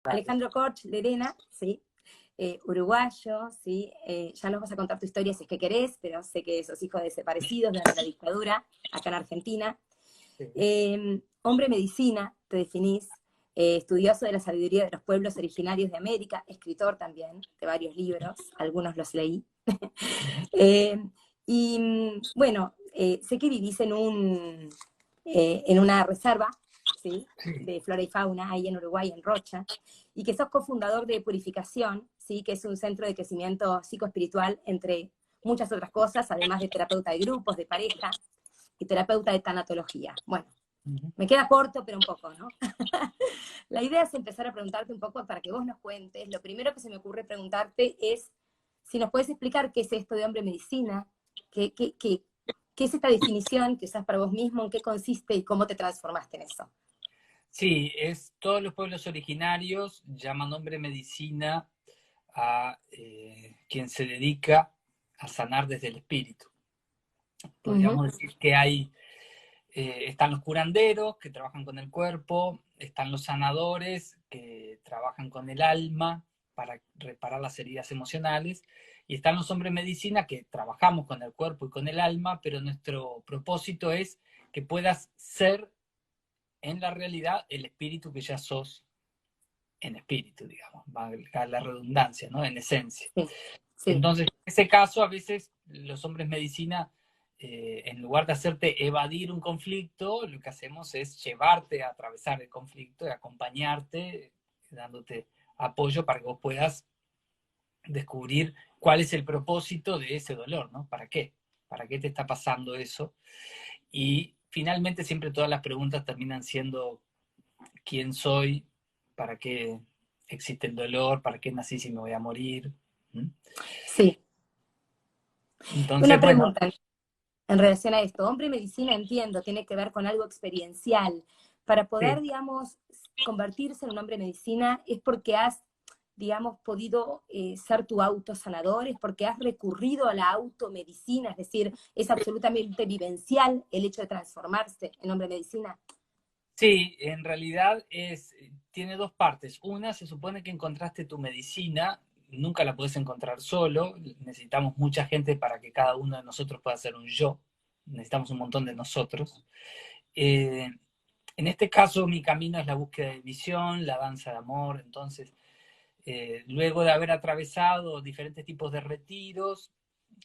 Alejandro Korch Lerena, ¿sí? Uruguayo, ¿sí? Ya nos vas a contar tu historia si es que querés, pero sé que sos hijo de desaparecidos durante la dictadura, acá en Argentina. Hombre medicina, te definís, estudioso de la sabiduría de los pueblos originarios de América, escritor también de varios libros, algunos los leí. Bueno, sé que vivís en una reserva, ¿sí? De flora y fauna, ahí en Uruguay, en Rocha, y que sos cofundador de Purificación, ¿sí? Que es un centro de crecimiento psicoespiritual, entre muchas otras cosas, además de terapeuta de grupos, de pareja, y terapeuta de tanatología. Bueno, me queda corto, pero un poco, ¿no? La idea es empezar a preguntarte un poco para que vos nos cuentes. Lo primero que se me ocurre preguntarte es si nos puedes explicar qué es esto de hombre medicina, qué es esta definición que usás para vos mismo, en qué consiste y cómo te transformaste en eso. Sí, es todos los pueblos originarios llaman hombre medicina a quien se dedica a sanar desde el espíritu. Podríamos decir que están los curanderos que trabajan con el cuerpo, están los sanadores que trabajan con el alma para reparar las heridas emocionales, y están los hombres medicina que trabajamos con el cuerpo y con el alma, pero nuestro propósito es que puedas ser en la realidad el espíritu que ya sos en espíritu, digamos, valga la redundancia, ¿no? En esencia. Sí, sí. Entonces, en ese caso, a veces los hombres medicina, en lugar de hacerte evadir un conflicto, lo que hacemos es llevarte a atravesar el conflicto y acompañarte, dándote apoyo para que vos puedas descubrir cuál es el propósito de ese dolor, ¿no? ¿Para qué? ¿Para qué te está pasando eso? Y finalmente siempre todas las preguntas terminan siendo quién soy, para qué existe el dolor, para qué nací si me voy a morir. Sí. Entonces, Una bueno, pregunta en relación a esto. Hombre medicina, entiendo, tiene que ver con algo experiencial. Para poder, sí, digamos, convertirse en un hombre medicina, es porque has, digamos, podido ser tu autosanador, es porque has recurrido a la automedicina, es decir, es absolutamente vivencial el hecho de transformarse en hombre medicina. sí, en realidad tiene dos partes. Una, se supone que encontraste tu medicina, nunca la puedes encontrar solo, necesitamos mucha gente para que cada uno de nosotros pueda ser un yo, necesitamos un montón de nosotros. Eh, en este caso, mi camino es la búsqueda de visión, la danza de amor. Entonces, luego de haber atravesado diferentes tipos de retiros,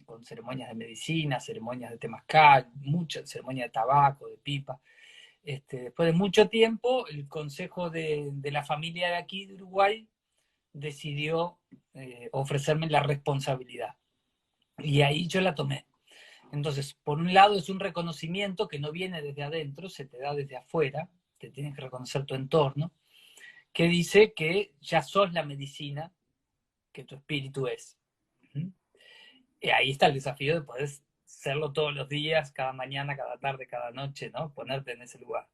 con ceremonias de medicina, ceremonias de temazcal, muchas ceremonias de tabaco, de pipa, después de mucho tiempo, el consejo de la familia de aquí de Uruguay decidió ofrecerme la responsabilidad. Y ahí yo la tomé. Entonces, por un lado es un reconocimiento que no viene desde adentro, se te da desde afuera, te tienes que reconocer tu entorno, que dice que ya sos la medicina que tu espíritu es. Y ahí está el desafío de poder hacerlo todos los días, cada mañana, cada tarde, cada noche, ¿no? Ponerte en ese lugar.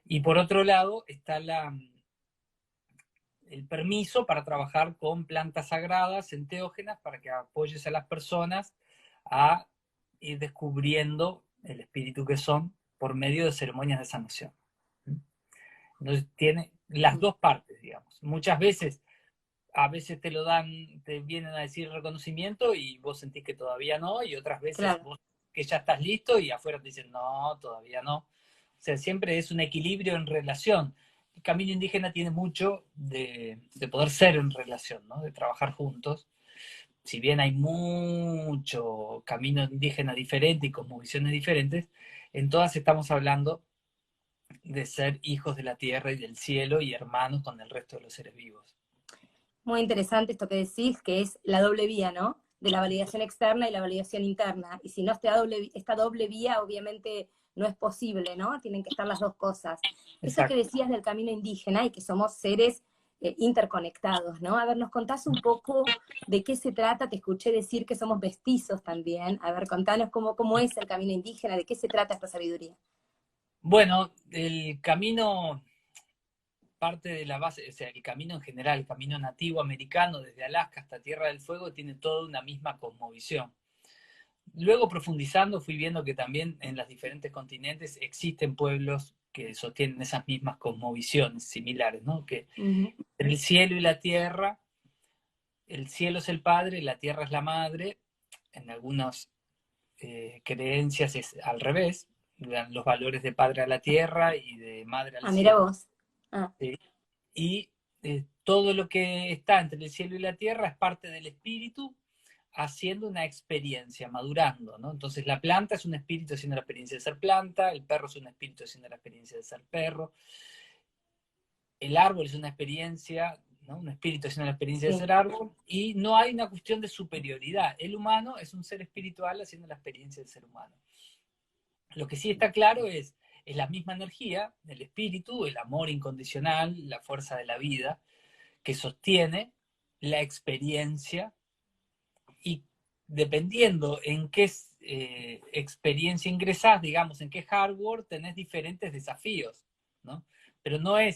Y por otro lado está el permiso para trabajar con plantas sagradas, enteógenas, para que apoyes a las personas a ir descubriendo el espíritu que son por medio de ceremonias de sanación. Entonces tiene las dos partes, digamos. Muchas veces, a veces te lo dan, te vienen a decir reconocimiento y vos sentís que todavía no, y otras veces Claro. vos que ya estás listo y afuera te dicen no, todavía no. O sea, siempre es un equilibrio en relación. El camino indígena tiene mucho de poder ser en relación, ¿no? De trabajar juntos. Si bien hay mucho camino indígena diferente y cosmovisiones diferentes, en todas estamos hablando de ser hijos de la tierra y del cielo y hermanos con el resto de los seres vivos. Muy interesante esto que decís, que es la doble vía, ¿no? De la validación externa y la validación interna. Y si no esta doble vía, obviamente no es posible, ¿no? Tienen que estar las dos cosas. Eso que Exacto. decías del camino indígena y que somos seres interconectados, ¿no? A ver, nos contás un poco de qué se trata. Te escuché decir que somos mestizos también. A ver, contanos cómo es el camino indígena, de qué se trata esta sabiduría. Bueno, el camino parte de la base, o sea, el camino en general, el camino nativo americano desde Alaska hasta Tierra del Fuego tiene toda una misma cosmovisión. Luego profundizando fui viendo que también en los diferentes continentes existen pueblos que sostienen esas mismas cosmovisiones similares, ¿no? Que entre el cielo y la tierra. El cielo es el padre, la tierra es la madre. En algunas creencias es al revés, dan los valores de padre a la tierra y de madre al Ah, mira cielo. vos. Ah, ¿Sí? Y todo lo que está entre el cielo y la tierra es parte del espíritu haciendo una experiencia, madurando, ¿no? Entonces la planta es un espíritu haciendo la experiencia de ser planta, el perro es un espíritu haciendo la experiencia de ser perro, el árbol es una experiencia, ¿no? Un espíritu haciendo la experiencia de sí, ser árbol, y no hay una cuestión de superioridad. El humano es un ser espiritual haciendo la experiencia de ser humano. Lo que sí está claro es la misma energía, el espíritu, el amor incondicional, la fuerza de la vida, que sostiene la experiencia, y dependiendo en qué experiencia ingresás, digamos, en qué hardware, tenés diferentes desafíos, ¿no? Pero no hay,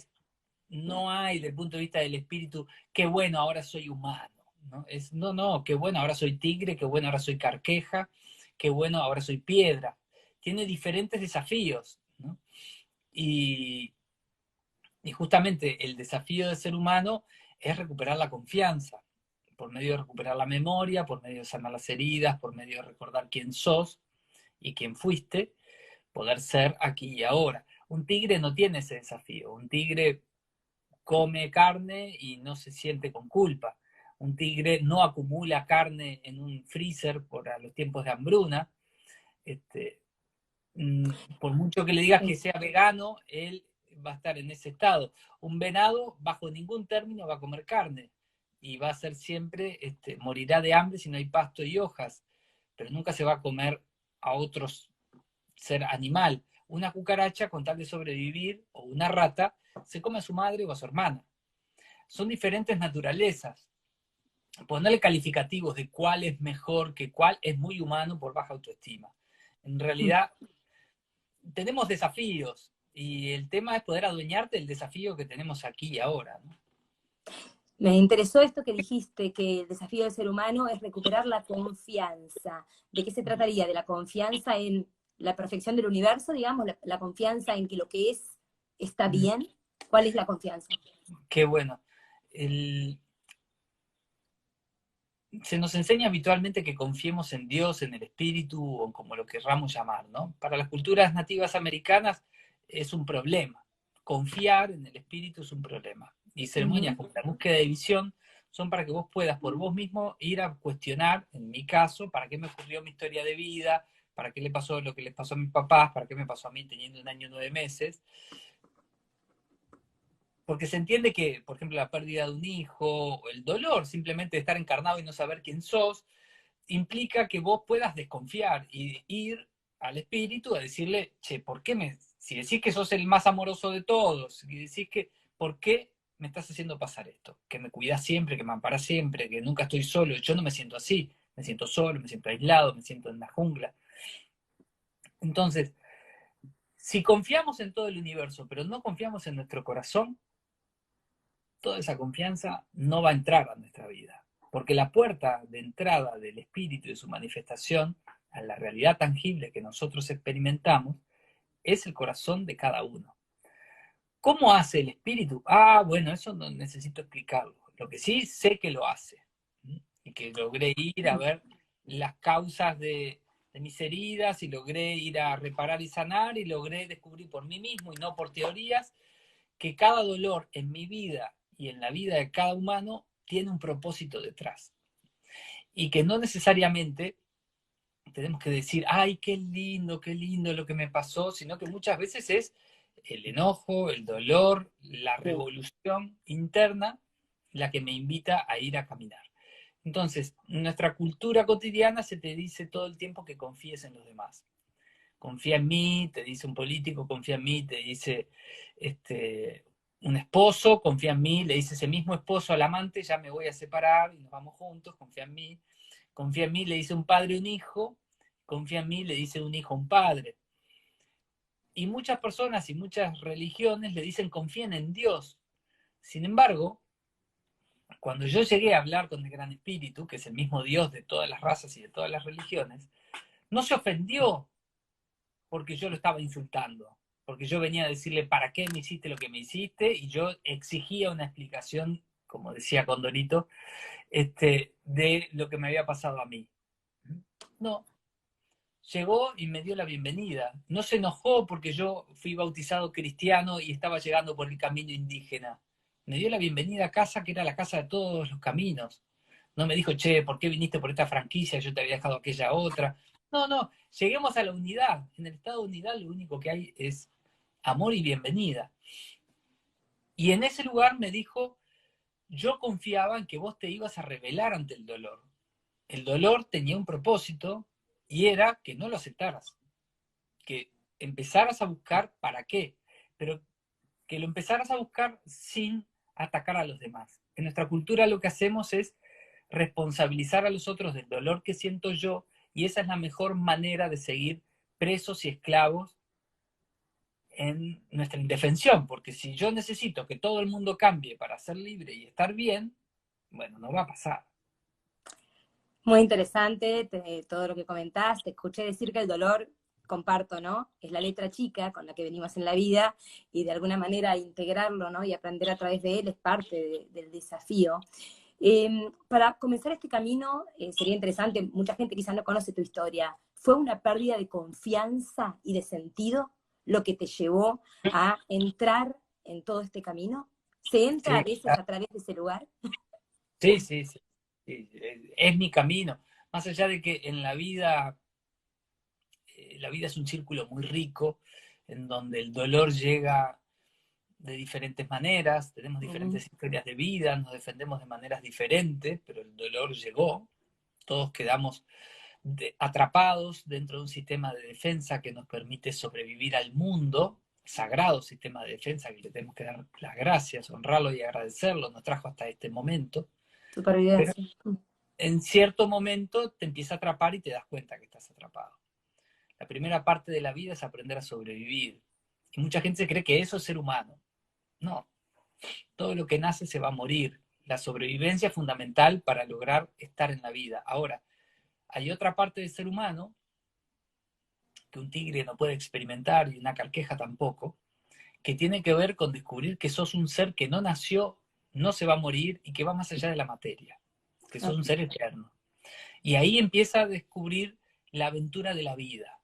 desde el punto de vista del espíritu, qué bueno, ahora soy humano, ¿no? No, qué bueno, ahora soy tigre, qué bueno, ahora soy carqueja, qué bueno, ahora soy piedra. Tiene diferentes desafíos, ¿no? Y, y justamente el desafío de ser humano es recuperar la confianza, por medio de recuperar la memoria, por medio de sanar las heridas, por medio de recordar quién sos y quién fuiste, poder ser aquí y ahora. Un tigre no tiene ese desafío. Un tigre come carne y no se siente con culpa. Un tigre no acumula carne en un freezer por los tiempos de hambruna. Este, por mucho que le digas que sí. sea vegano, él va a estar en ese estado. Un venado, bajo ningún término, va a comer carne y va a ser siempre, morirá de hambre si no hay pasto y hojas, pero nunca se va a comer a otro ser animal. Una cucaracha, con tal de sobrevivir, o una rata, se come a su madre o a su hermana. Son diferentes naturalezas. Ponerle calificativos de cuál es mejor que cuál es muy humano por baja autoestima. En realidad, tenemos desafíos y el tema es poder adueñarte del desafío que tenemos aquí y ahora, ¿no? Me interesó esto que dijiste, que el desafío del ser humano es recuperar la confianza. ¿De qué se trataría? ¿De la confianza en la perfección del universo, digamos? ¿La confianza en que lo que es está bien? ¿Cuál es la confianza? Qué bueno. El, Se nos enseña habitualmente que confiemos en Dios, en el espíritu o como lo querramos llamar, ¿no? Para las culturas nativas americanas es un problema. Confiar en el espíritu es un problema. Y ceremonias Ujú. como la búsqueda de visión son para que vos puedas por vos mismo ir a cuestionar, en mi caso, para qué me ocurrió mi historia de vida, para qué le pasó lo que les pasó a mis papás, para qué me pasó a mí teniendo 1 año 9 meses, porque se entiende que, por ejemplo, la pérdida de un hijo, o el dolor simplemente de estar encarnado y no saber quién sos, implica que vos puedas desconfiar y ir al espíritu a decirle, che, ¿por qué si decís que sos el más amoroso de todos, si decís que, ¿por qué me estás haciendo pasar esto? Que me cuidás siempre, que me amparás siempre, que nunca estoy solo. Yo no me siento así, me siento solo, me siento aislado, me siento en la jungla. Entonces, si confiamos en todo el universo, pero no confiamos en nuestro corazón, toda esa confianza no va a entrar a nuestra vida. Porque la puerta de entrada del espíritu y de su manifestación a la realidad tangible que nosotros experimentamos es el corazón de cada uno. ¿Cómo hace el espíritu? Ah, bueno, eso no necesito explicarlo. Lo que sí sé que lo hace. Y que logré ir a ver las causas de mis heridas y logré ir a reparar y sanar y logré descubrir por mí mismo y no por teorías que cada dolor en mi vida y en la vida de cada humano tiene un propósito detrás. Y que no necesariamente tenemos que decir, ay, qué lindo lo que me pasó, sino que muchas veces es el enojo, el dolor, la Sí. revolución interna la que me invita a ir a caminar. Entonces, en nuestra cultura cotidiana se te dice todo el tiempo que confíes en los demás. Confía en mí, te dice un político, confía en mí, te dice un esposo, confía en mí, le dice ese mismo esposo al amante, ya me voy a separar y nos vamos juntos, confía en mí, le dice un padre a un hijo, confía en mí, le dice un hijo a un padre. Y muchas personas y muchas religiones le dicen confíen en Dios. Sin embargo, cuando yo llegué a hablar con el Gran Espíritu, que es el mismo Dios de todas las razas y de todas las religiones, no se ofendió porque yo lo estaba insultando. porque yo venía a decirle, ¿para qué me hiciste lo que me hiciste? Y yo exigía una explicación, como decía Condorito, de lo que me había pasado a mí. No, llegó y me dio la bienvenida. No se enojó porque yo fui bautizado cristiano y estaba llegando por el camino indígena. Me dio la bienvenida a casa, que era la casa de todos los caminos. No me dijo, che, ¿por qué viniste por esta franquicia? Yo te había dejado aquella otra. No, no, lleguemos a la unidad. En el estado de unidad lo único que hay es amor y bienvenida. Y en ese lugar me dijo, yo confiaba en que vos te ibas a rebelar ante el dolor. El dolor tenía un propósito y era que no lo aceptaras, que empezaras a buscar para qué, pero que lo empezaras a buscar sin atacar a los demás. En nuestra cultura lo que hacemos es responsabilizar a los otros del dolor que siento yo, y esa es la mejor manera de seguir presos y esclavos en nuestra indefensión, porque si yo necesito que todo el mundo cambie para ser libre y estar bien, bueno, no va a pasar. Muy interesante todo lo que comentás. Te escuché decir que el dolor, comparto, ¿no? Es la letra chica con la que venimos en la vida y de alguna manera integrarlo, ¿no? Y aprender a través de él es parte del desafío. Para comenzar este camino sería interesante, mucha gente quizás no conoce tu historia. ¿Fue una pérdida de confianza y de sentido lo que te llevó a entrar en todo este camino? ¿Se entra a Sí, veces a través de ese lugar? sí, sí, sí, sí, es mi camino. Más allá de que en la vida es un círculo muy rico, en donde el dolor llega de diferentes maneras, tenemos diferentes historias de vida, nos defendemos de maneras diferentes, pero el dolor llegó, todos quedamos atrapados dentro de un sistema de defensa que nos permite sobrevivir al mundo, sagrado sistema de defensa que le tenemos que dar las gracias, honrarlo y agradecerlo, nos trajo hasta este momento, pero Supervivencia. en cierto momento te empieza a atrapar y te das cuenta que estás atrapado. La primera parte de la vida es aprender a sobrevivir. Y mucha gente se cree que eso es ser humano. No, todo lo que nace se va a morir. La sobrevivencia es fundamental para lograr estar en la vida. Ahora, hay otra parte del ser humano que un tigre no puede experimentar y una carqueja tampoco, que tiene que ver con descubrir que sos un ser que no nació, no se va a morir y que va más allá de la materia, que sos un ser eterno. Y ahí empieza a descubrir la aventura de la vida.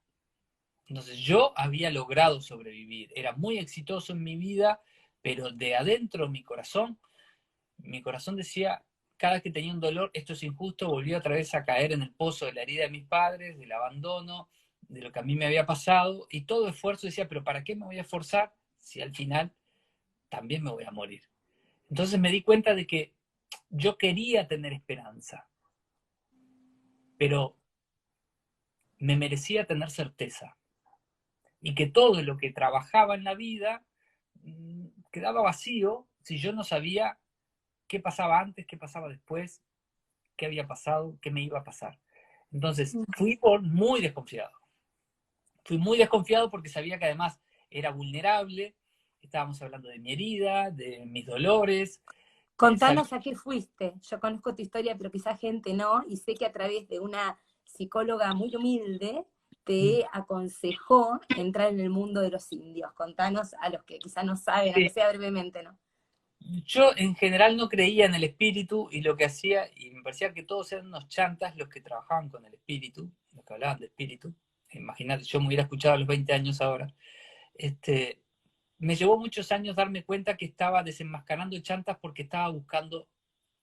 Entonces yo había logrado sobrevivir, era muy exitoso en mi vida, pero de adentro mi corazón decía, cada que tenía un dolor, esto es injusto, volví otra vez a caer en el pozo de la herida de mis padres, del abandono, de lo que a mí me había pasado, y todo esfuerzo decía, pero ¿para qué me voy a esforzar si al final también me voy a morir? Entonces me di cuenta de que yo quería tener esperanza, pero me merecía tener certeza, y que todo lo que trabajaba en la vida quedaba vacío si yo no sabía qué pasaba antes, qué pasaba después, qué había pasado, qué me iba a pasar. Entonces, muy desconfiado. Fui muy desconfiado porque sabía que además era vulnerable, estábamos hablando de mi herida, de mis dolores. Contanos a qué fuiste. Yo conozco tu historia, pero quizá gente no, y sé que a través de una psicóloga muy humilde te aconsejó entrar en el mundo de los indios. Contanos a los que quizá no saben, aunque Sí. sea brevemente, ¿no? Yo en general no creía en el espíritu y lo que hacía, y me parecía que todos eran unos chantas los que trabajaban con el espíritu, los que hablaban de espíritu. Imagínate, yo me hubiera escuchado a los 20 años ahora. Me llevó muchos años darme cuenta que estaba desenmascarando chantas porque estaba buscando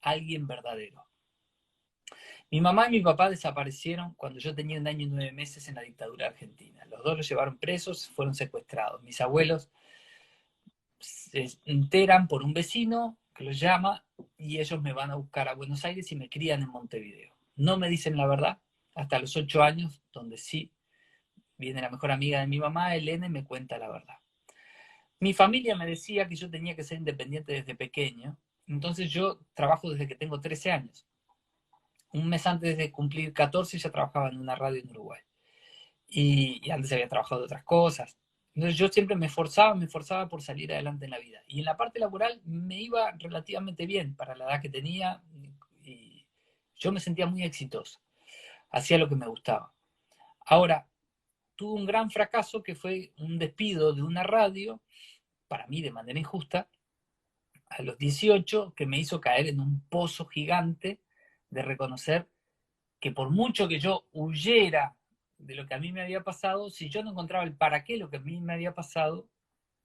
a alguien verdadero. Mi mamá y mi papá desaparecieron cuando yo tenía 1 año y 9 meses en la dictadura argentina. Los dos los llevaron presos, fueron secuestrados. Mis abuelos se enteran por un vecino que los llama y ellos me van a buscar a Buenos Aires y me crían en Montevideo. No me dicen la verdad hasta los 8 años, donde sí viene la mejor amiga de mi mamá, Elena, y me cuenta la verdad. Mi familia me decía que yo tenía que ser independiente desde pequeño, entonces yo trabajo desde que tengo 13 años. Un mes antes de cumplir 14 ya trabajaba en una radio en Uruguay. Y antes había trabajado de otras cosas. Entonces yo siempre me esforzaba por salir adelante en la vida. Y en la parte laboral me iba relativamente bien para la edad que tenía y yo me sentía muy exitoso. Hacía lo que me gustaba. Ahora, tuvo un gran fracaso que fue un despido de una radio, para mí de manera injusta, a los 18, que me hizo caer en un pozo gigante de reconocer que por mucho que yo huyera de lo que a mí me había pasado, si yo no encontraba el para qué lo que a mí me había pasado,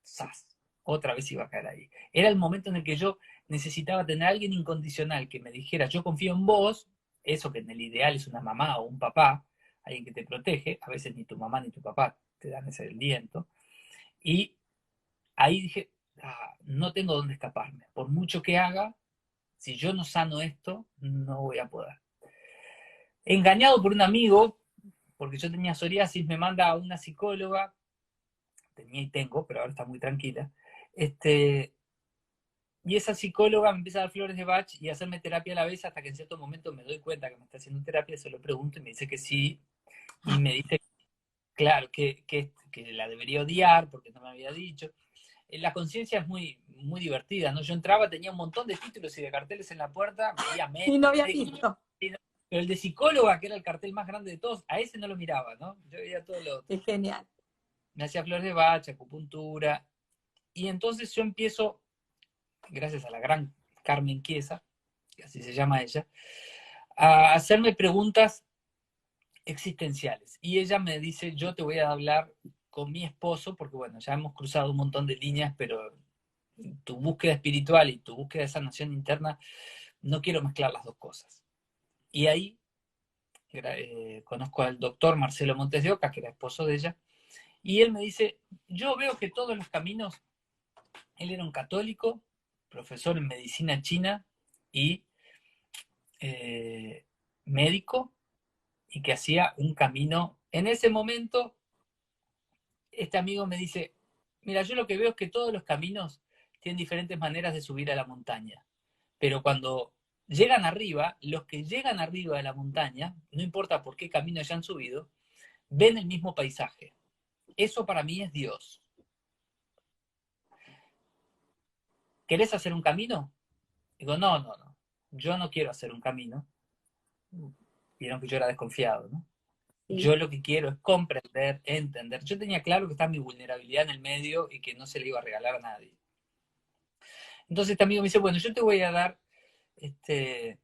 ¡zas! Otra vez iba a caer ahí. Era el momento en el que yo necesitaba tener a alguien incondicional que me dijera, yo confío en vos, eso que en el ideal es una mamá o un papá, alguien que te protege, a veces ni tu mamá ni tu papá te dan ese aliento, y ahí dije, no tengo dónde escaparme, por mucho que haga, si yo no sano esto, no voy a poder. Engañado por un amigo, porque yo tenía psoriasis, me manda a una psicóloga, tenía y tengo, pero ahora está muy tranquila, y esa psicóloga me empieza a dar flores de Bach y a hacerme terapia a la vez, hasta que en cierto momento me doy cuenta que me está haciendo terapia, se lo pregunto y me dice que sí, y me dice, claro, que la debería odiar porque no me había dicho. La conciencia es muy, muy divertida, ¿no? Yo entraba, tenía un montón de títulos y de carteles en la puerta, veía Y no había médicos, visto. pero el de psicóloga, que era el cartel más grande de todos, a ese no lo miraba, ¿no? Yo veía todo lo otro. Qué genial. Me hacía flores de Bach, acupuntura, y entonces yo empiezo, gracias a la gran Carmen Chiesa, que así se llama ella, a hacerme preguntas existenciales. Y ella me dice, yo te voy a hablar con mi esposo, porque bueno, ya hemos cruzado un montón de líneas, pero tu búsqueda espiritual y tu búsqueda de sanación interna, no quiero mezclar las dos cosas. Y ahí conozco al doctor Marcelo Montes de Oca, que era esposo de ella, y él me dice, yo veo que todos los caminos, él era un católico, profesor en medicina china y médico, y que hacía un camino. En ese momento, este amigo me dice, mira, yo lo que veo es que todos los caminos tienen diferentes maneras de subir a la montaña, pero cuando llegan arriba, los que llegan arriba de la montaña, no importa por qué camino hayan subido, ven el mismo paisaje. Eso para mí es Dios. ¿Querés hacer un camino? Digo, no, no, no. Yo no quiero hacer un camino. Vieron que yo era desconfiado, ¿no? Sí. Yo lo que quiero es comprender, entender. Yo tenía claro que está mi vulnerabilidad en el medio y que no se le iba a regalar a nadie. Entonces este amigo me dice, bueno, yo te voy a dar, el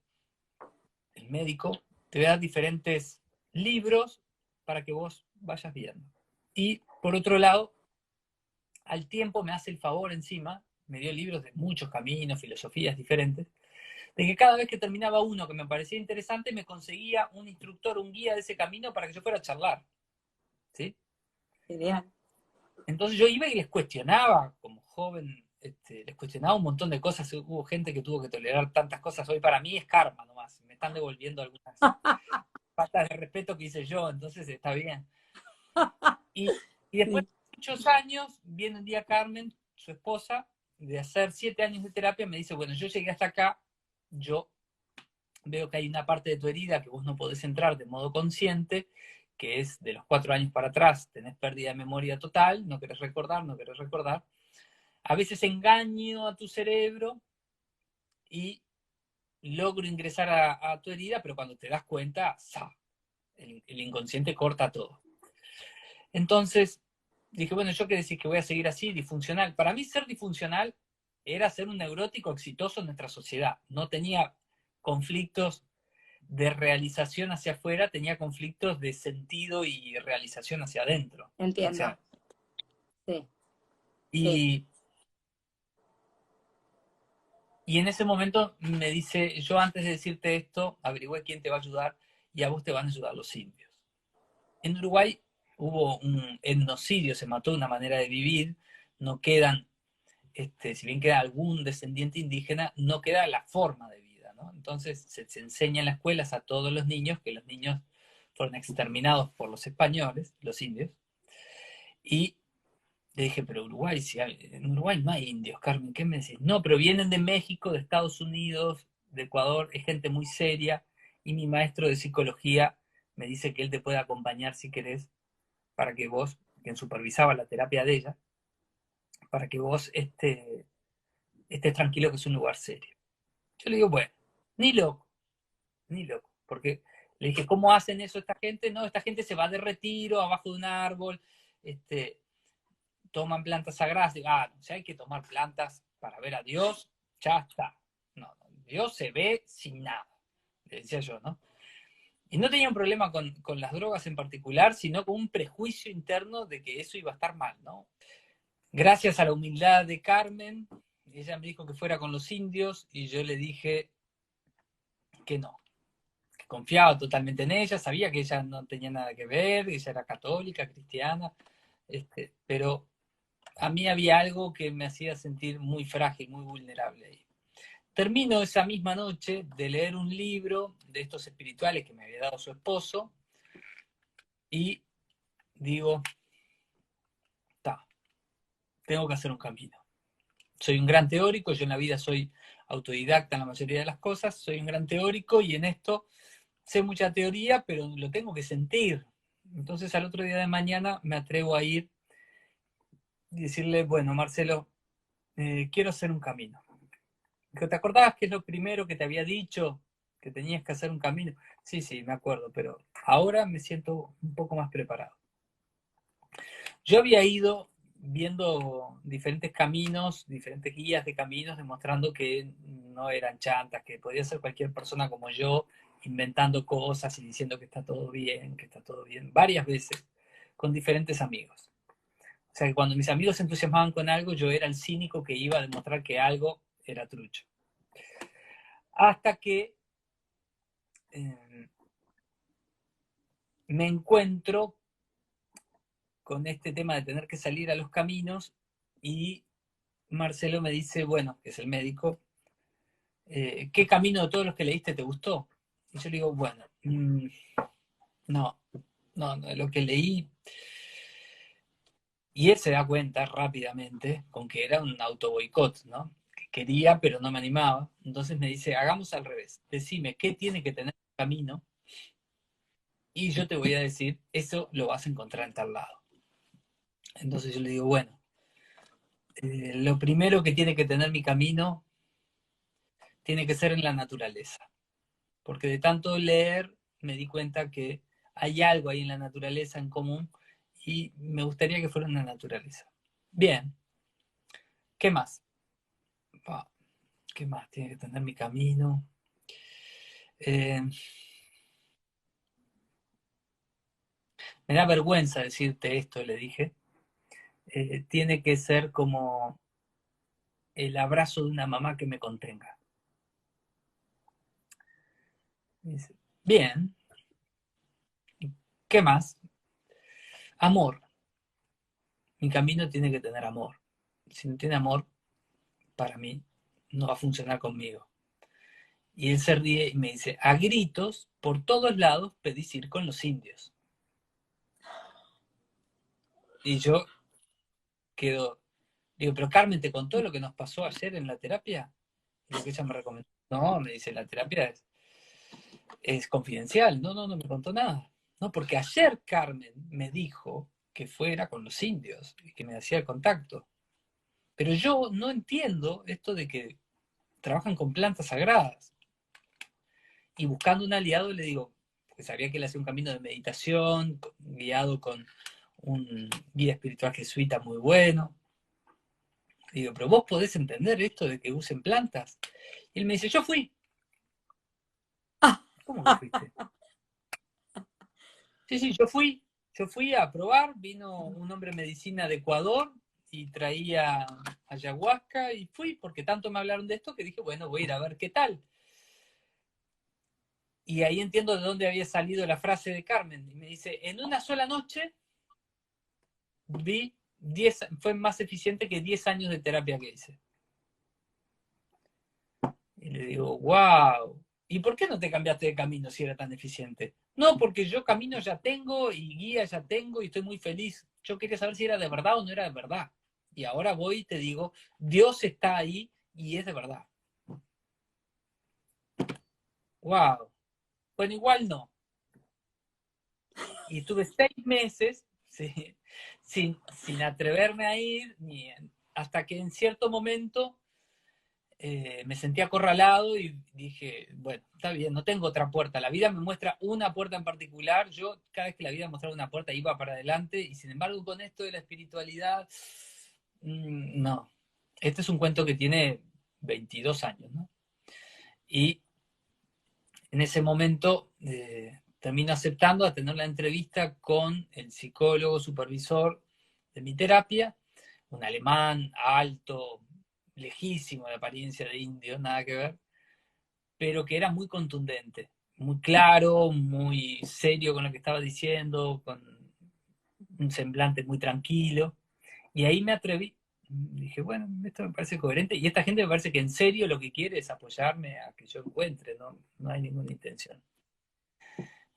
médico, te voy a dar diferentes libros para que vos vayas viendo. Y por otro lado, al tiempo me hace el favor encima, me dio libros de muchos caminos, filosofías diferentes, de que cada vez que terminaba uno que me parecía interesante, me conseguía un instructor, un guía de ese camino para que yo fuera a charlar. ¿Sí? Genial. Entonces yo iba y les cuestionaba, como joven, les cuestionaba un montón de cosas. Hubo gente que tuvo que tolerar tantas cosas. Hoy para mí es karma nomás. Me están devolviendo algunas faltas de respeto que hice yo, entonces está bien. Y después Sí. de muchos años, viene un día Carmen, su esposa, de hacer 7 años de terapia, me dice, bueno, yo llegué hasta acá, yo veo que hay una parte de tu herida que vos no podés entrar de modo consciente, que es de los 4 años para atrás, tenés pérdida de memoria total, no querés recordar, no querés recordar. A veces engaño a tu cerebro y logro ingresar a tu herida, pero cuando te das cuenta, ¡za! El inconsciente corta todo. Entonces, dije, bueno, yo qué decir que voy a seguir así, disfuncional. Para mí ser disfuncional era ser un neurótico exitoso en nuestra sociedad. No tenía conflictos de realización hacia afuera, tenía conflictos de sentido y realización hacia adentro. O Entiendo. sea, Sí, sí. y, y en ese momento me dice, yo antes de decirte esto, averigüé quién te va a ayudar y a vos te van a ayudar los indios. En Uruguay hubo un etnocidio, se mató una manera de vivir, no quedan, si bien queda algún descendiente indígena, no queda la forma de vida, ¿no? Entonces se enseña en las escuelas a todos los niños que los niños fueron exterminados por los españoles, los indios, y le dije, pero Uruguay, si en Uruguay no hay indios, Carmen, ¿qué me decís? No, pero vienen de México, de Estados Unidos, de Ecuador, es gente muy seria, y mi maestro de psicología me dice que él te puede acompañar si querés, para que vos, quien supervisaba la terapia de ella, para que vos estés tranquilo que es un lugar serio. Yo le digo, bueno, ni loco, ni loco, porque Le dije, ¿cómo hacen eso esta gente? No, esta gente se va de retiro abajo de un árbol, toman plantas sagradas. Digo, si hay que tomar plantas para ver a Dios, ya está. No, Dios se ve sin nada, le decía yo, ¿no? Y no tenía un problema con las drogas en particular, sino con un prejuicio interno de que eso iba a estar mal, ¿no? Gracias a la humildad de Carmen, ella me dijo que fuera con los indios y yo le dije que no, que confiaba totalmente en ella, sabía que ella no tenía nada que ver, ella era católica, cristiana, pero a mí había algo que me hacía sentir muy frágil, muy vulnerable ahí. Termino esa misma noche de leer un libro de estos espirituales que me había dado su esposo y digo, tengo que hacer un camino. Soy un gran teórico, yo en la vida soy autodidacta en la mayoría de las cosas, soy un gran teórico y en esto sé mucha teoría, pero lo tengo que sentir. Entonces al otro día de mañana me atrevo a ir y decirle, bueno, Marcelo, quiero hacer un camino. ¿Te acordabas que es lo primero que te había dicho? Que tenías que hacer un camino. Sí, sí, me acuerdo, pero ahora me siento un poco más preparado. Yo había ido viendo diferentes caminos, diferentes guías de caminos, demostrando que no eran chantas, que podía ser cualquier persona como yo, inventando cosas y diciendo que está todo bien, varias veces, con diferentes amigos. O sea, que cuando mis amigos se entusiasmaban con algo, yo era el cínico que iba a demostrar que algo era trucho. Hasta que me encuentro con este tema de tener que salir a los caminos y Marcelo me dice, bueno, que es el médico, ¿qué camino de todos los que leíste te gustó? Y yo le digo, bueno, no, lo que leí. Y él se da cuenta rápidamente con que era un auto boicot, ¿no? Que quería, pero no me animaba. Entonces me dice, hagamos al revés. Decime qué tiene que tener el camino y yo te voy a decir, eso lo vas a encontrar en tal lado. Entonces yo le digo, bueno, lo primero que tiene que tener mi camino tiene que ser en la naturaleza. Porque de tanto leer me di cuenta que hay algo ahí en la naturaleza en común y me gustaría que fuera en la naturaleza. Bien, ¿qué más? ¿Qué más tiene que tener mi camino? Me da vergüenza decirte esto, le dije. Tiene que ser como el abrazo de una mamá que me contenga. Dice, bien, ¿qué más? Amor. Mi camino tiene que tener amor. Si no tiene amor, para mí, no va a funcionar conmigo. Y él se ríe y me dice, a gritos, por todos lados, pedís ir con los indios. Y yo quedo, digo, pero Carmen, ¿te contó lo que nos pasó ayer en la terapia? Y lo que ella me recomendó. No, me dice, la terapia es confidencial. No me contó nada. No, porque ayer Carmen me dijo que fuera con los indios y que me hacía el contacto. Pero yo no entiendo esto de que trabajan con plantas sagradas. Y buscando un aliado le digo, porque sabía que él hacía un camino de meditación, guiado con un guía espiritual jesuita muy bueno. Le digo, pero vos podés entender esto de que usen plantas. Y él me dice, yo fui. ¿Cómo que fuiste? Sí, sí, yo fui a probar, vino un hombre de medicina de Ecuador y traía ayahuasca y fui, porque tanto me hablaron de esto que dije, bueno, voy a ir a ver qué tal. Y ahí entiendo de dónde había salido la frase de Carmen. Y me dice, en una sola noche vi 10, fue más eficiente que 10 años de terapia que hice. Y le digo, wow, ¿y por qué no te cambiaste de camino si era tan eficiente? No, porque yo camino ya tengo y guía ya tengo y estoy muy feliz. Yo quería saber si era de verdad o no era de verdad. Y ahora voy y te digo, Dios está ahí y es de verdad. Wow. Bueno, igual no. Y estuve 6 meses sí, sin atreverme a ir, hasta que en cierto momento me sentí acorralado y dije, bueno, está bien, no tengo otra puerta. La vida me muestra una puerta en particular. Yo, cada vez que la vida mostraba una puerta, iba para adelante. Y sin embargo, con esto de la espiritualidad, no. Este es un cuento que tiene 22 años, ¿no? Y en ese momento termino aceptando a tener la entrevista con el psicólogo supervisor de mi terapia, un alemán alto, lejísimo de apariencia de indio, nada que ver, pero que era muy contundente, muy claro, muy serio con lo que estaba diciendo, con un semblante muy tranquilo. Y ahí me atreví. Dije, bueno, esto me parece coherente. Y esta gente me parece que en serio lo que quiere es apoyarme a que yo encuentre, no, no hay ninguna intención.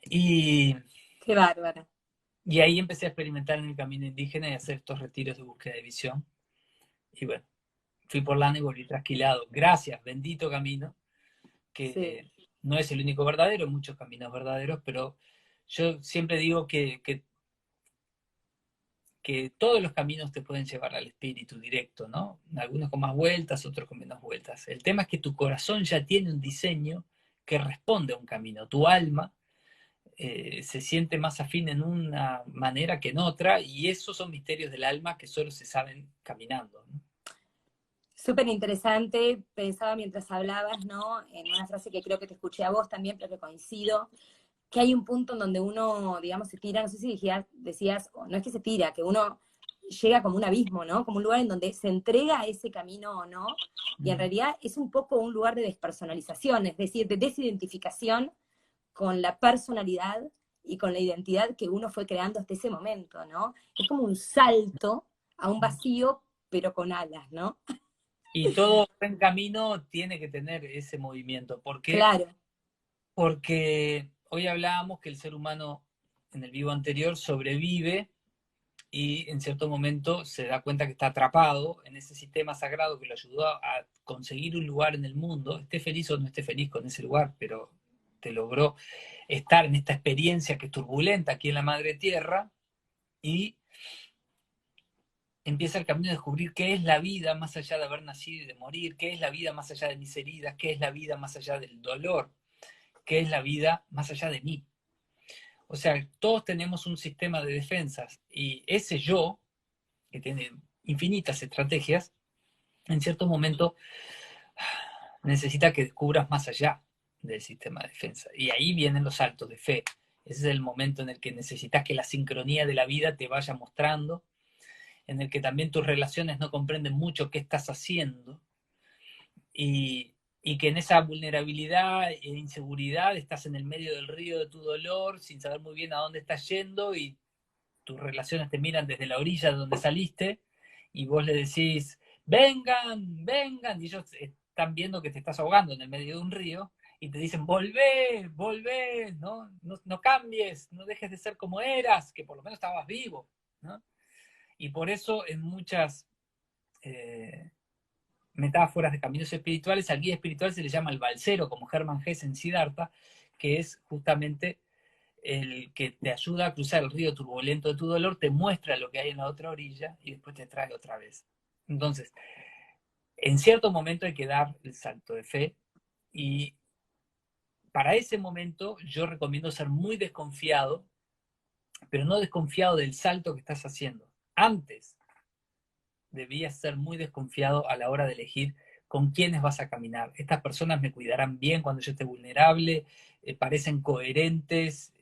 Y, Qué bárbara. y ahí empecé a experimentar en el camino indígena y a hacer estos retiros de búsqueda de visión. Y bueno, fui por lana y volví trasquilado. Gracias, bendito camino, Sí. que no es el único verdadero, muchos caminos verdaderos, pero yo siempre digo que todos los caminos te pueden llevar al espíritu directo, ¿no? Algunos con más vueltas, otros con menos vueltas. El tema es que tu corazón ya tiene un diseño que responde a un camino. Tu alma se siente más afín en una manera que en otra, y esos son misterios del alma que solo se saben caminando, ¿no? Súper interesante, pensaba mientras hablabas, ¿no? En una frase que creo que te escuché a vos también, pero que coincido, que hay un punto en donde uno, digamos, se tira, no sé si decías, o no es que se tira, que uno llega como un abismo, ¿no? Como un lugar en donde se entrega a ese camino o no, y en realidad es un poco un lugar de despersonalización, es decir, de desidentificación con la personalidad y con la identidad que uno fue creando hasta ese momento, ¿no? Es como un salto a un vacío, pero con alas, ¿no? Y todo buen camino tiene que tener ese movimiento. ¿Por qué? Claro, Porque hoy hablábamos que el ser humano en el vivo anterior sobrevive y en cierto momento se da cuenta que está atrapado en ese sistema sagrado que lo ayudó a conseguir un lugar en el mundo, esté feliz o no esté feliz con ese lugar, pero te logró estar en esta experiencia que es turbulenta aquí en la madre tierra, y empieza el camino de descubrir qué es la vida más allá de haber nacido y de morir, qué es la vida más allá de mis heridas, qué es la vida más allá del dolor, qué es la vida más allá de mí. O sea, todos tenemos un sistema de defensas, y ese yo, que tiene infinitas estrategias, en cierto momento necesita que descubras más allá del sistema de defensa. Y ahí vienen los saltos de fe. Ese es el momento en el que necesitas que la sincronía de la vida te vaya mostrando, en el que también tus relaciones no comprenden mucho qué estás haciendo, y que en esa vulnerabilidad e inseguridad estás en el medio del río de tu dolor sin saber muy bien a dónde estás yendo, y tus relaciones te miran desde la orilla de donde saliste y vos le decís, vengan, vengan, y ellos están viendo que te estás ahogando en el medio de un río y te dicen, volvé, volvé, ¿no? No, no cambies, no dejes de ser como eras, que por lo menos estabas vivo, ¿no? Y por eso en muchas metáforas de caminos espirituales, al guía espiritual se le llama el balsero, como Hermann Hesse en Siddhartha, que es justamente el que te ayuda a cruzar el río turbulento de tu dolor, te muestra lo que hay en la otra orilla y después te trae otra vez. Entonces, en cierto momento hay que dar el salto de fe, y para ese momento yo recomiendo ser muy desconfiado, pero no desconfiado del salto que estás haciendo. Antes debías ser muy desconfiado a la hora de elegir con quiénes vas a caminar. Estas personas me cuidarán bien cuando yo esté vulnerable, parecen coherentes,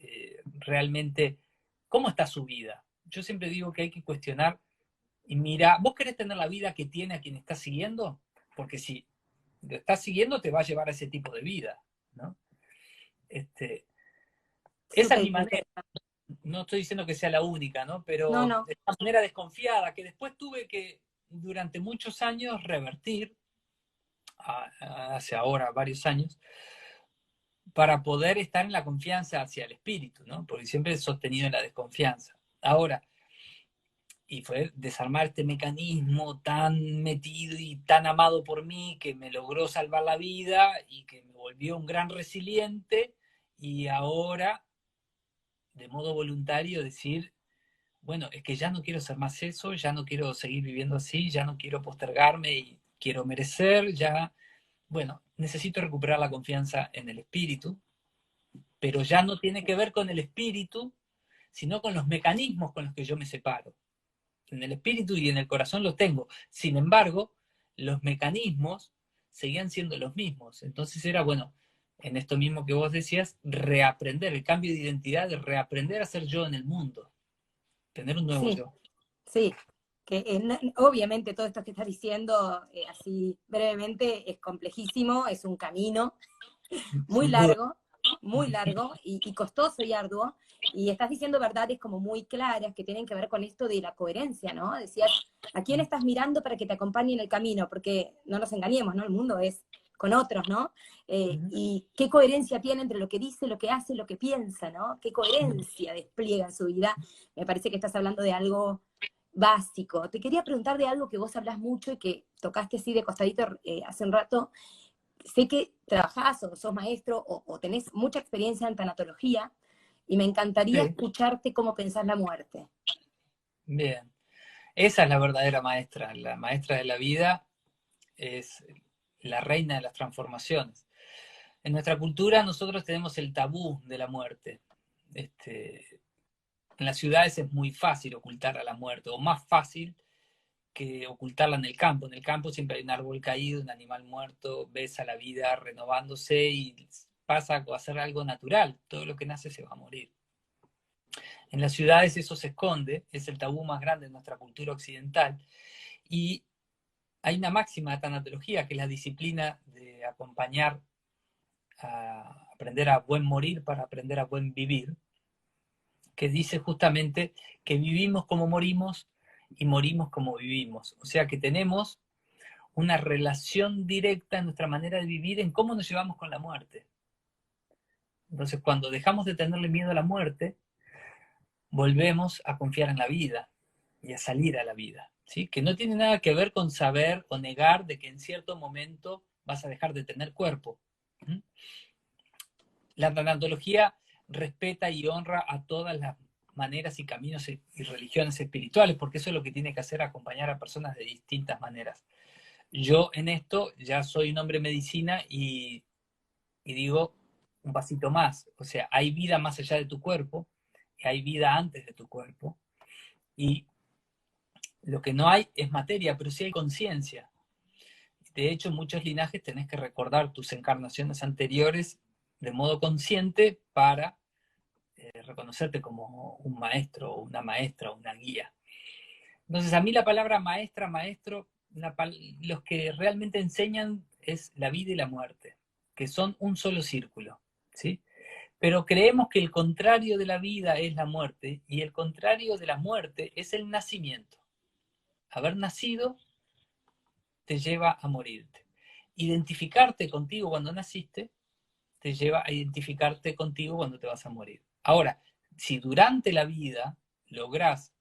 realmente, ¿cómo está su vida? Yo siempre digo que hay que cuestionar y mira, ¿vos querés tener la vida que tiene a quien estás siguiendo? Porque si lo estás siguiendo te va a llevar a ese tipo de vida, ¿no? Esa es súper mi manera. interesante. No estoy diciendo que sea la única, ¿no? No, Pero no, de esta manera desconfiada, que después tuve que durante muchos años revertir, hace ahora varios años, para poder estar en la confianza hacia el espíritu, ¿no? Porque siempre he sostenido en la desconfianza. Ahora, y fue desarmar este mecanismo tan metido y tan amado por mí, que me logró salvar la vida y que me volvió un gran resiliente, y ahora, de modo voluntario, decir, bueno, es que ya no quiero ser más eso, ya no quiero seguir viviendo así, ya no quiero postergarme y quiero merecer, ya bueno, necesito recuperar la confianza en el espíritu, pero ya no tiene que ver con el espíritu, sino con los mecanismos con los que yo me separo. En el espíritu y en el corazón los tengo. Sin embargo, los mecanismos seguían siendo los mismos. Entonces era, bueno, en esto mismo que vos decías, reaprender, el cambio de identidad, de reaprender a ser yo en el mundo, tener un nuevo Sí, yo. sí, que obviamente todo esto que estás diciendo, así brevemente, es complejísimo, es un camino muy Sin duda. largo, muy largo y costoso y arduo, y estás diciendo verdades como muy claras que tienen que ver con esto de la coherencia, ¿no? Decías, ¿a quién estás mirando para que te acompañe en el camino? Porque no nos engañemos, ¿no? El mundo es con otros, ¿no? Y qué coherencia tiene entre lo que dice, lo que hace, lo que piensa, ¿no? Qué coherencia despliega en su vida. Me parece que estás hablando de algo básico. Te quería preguntar de algo que vos hablas mucho y que tocaste así de costadito hace un rato. Sé que trabajás o sos maestro o tenés mucha experiencia en tanatología y me encantaría Sí, escucharte cómo pensás la muerte. bien. Esa es la verdadera maestra. La maestra de la vida es la reina de las transformaciones. En nuestra cultura nosotros tenemos el tabú de la muerte. En las ciudades es muy fácil ocultar a la muerte, o más fácil que ocultarla en el campo. En el campo siempre hay un árbol caído, un animal muerto, ves a la vida renovándose y pasa a ser algo natural. Todo lo que nace se va a morir. En las ciudades eso se esconde, es el tabú más grande de nuestra cultura occidental. Y hay una máxima de tanatología, que es la disciplina de acompañar a aprender a buen morir para aprender a buen vivir, que dice justamente que vivimos como morimos y morimos como vivimos. O sea que tenemos una relación directa en nuestra manera de vivir, en cómo nos llevamos con la muerte. Entonces, cuando dejamos de tenerle miedo a la muerte, volvemos a confiar en la vida y a salir a la vida, ¿sí? Que no tiene nada que ver con saber o negar de que en cierto momento vas a dejar de tener cuerpo. ¿Mm? La tanatología respeta y honra a todas las maneras y caminos y religiones espirituales, porque eso es lo que tiene que hacer, acompañar a personas de distintas maneras. Yo en esto ya soy un hombre de medicina y digo un pasito más, o sea, hay vida más allá de tu cuerpo, hay vida antes de tu cuerpo, y lo que no hay es materia, pero sí hay conciencia. De hecho, en muchos linajes tenés que recordar tus encarnaciones anteriores de modo consciente para reconocerte como un maestro o una maestra o una guía. Entonces, a mí la palabra maestra, maestro, los que realmente enseñan es la vida y la muerte, que son un solo círculo, ¿sí? Pero creemos que el contrario de la vida es la muerte y el contrario de la muerte es el nacimiento. Haber nacido te lleva a morirte. Identificarte contigo cuando naciste te lleva a identificarte contigo cuando te vas a morir. Ahora, si durante la vida lográs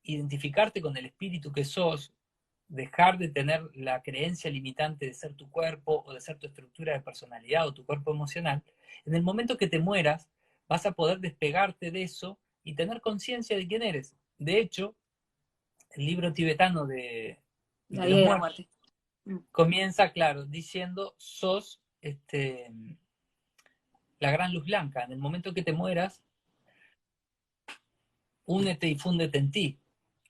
identificarte con el espíritu que sos, dejar de tener la creencia limitante de ser tu cuerpo o de ser tu estructura de personalidad o tu cuerpo emocional, en el momento que te mueras vas a poder despegarte de eso y tener conciencia de quién eres. De hecho, el libro tibetano La de vida los y la muertos muerte. Mm. comienza, claro, diciendo, sos la gran luz blanca. En el momento que te mueras, únete y fúndete en ti.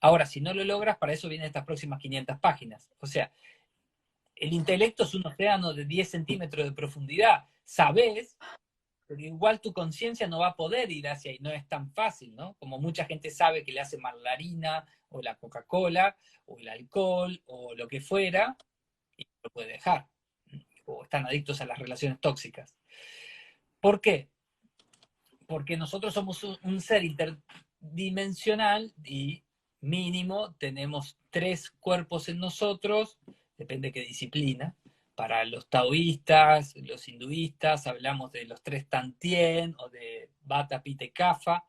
Ahora, si no lo logras, para eso vienen estas próximas 500 páginas. O sea, el intelecto es un océano de 10 centímetros de profundidad. Sabes, pero igual tu conciencia no va a poder ir hacia ahí. No es tan fácil, ¿no? Como mucha gente sabe que le hace mal la harina, o la Coca-Cola, o el alcohol, o lo que fuera, y lo puede dejar. O están adictos a las relaciones tóxicas. ¿Por qué? Porque nosotros somos un ser interdimensional y mínimo tenemos 3 cuerpos en nosotros, depende de qué disciplina. Para los taoístas, los hinduistas, hablamos de los 3 tantien o de Vata, Pitta y Kapha.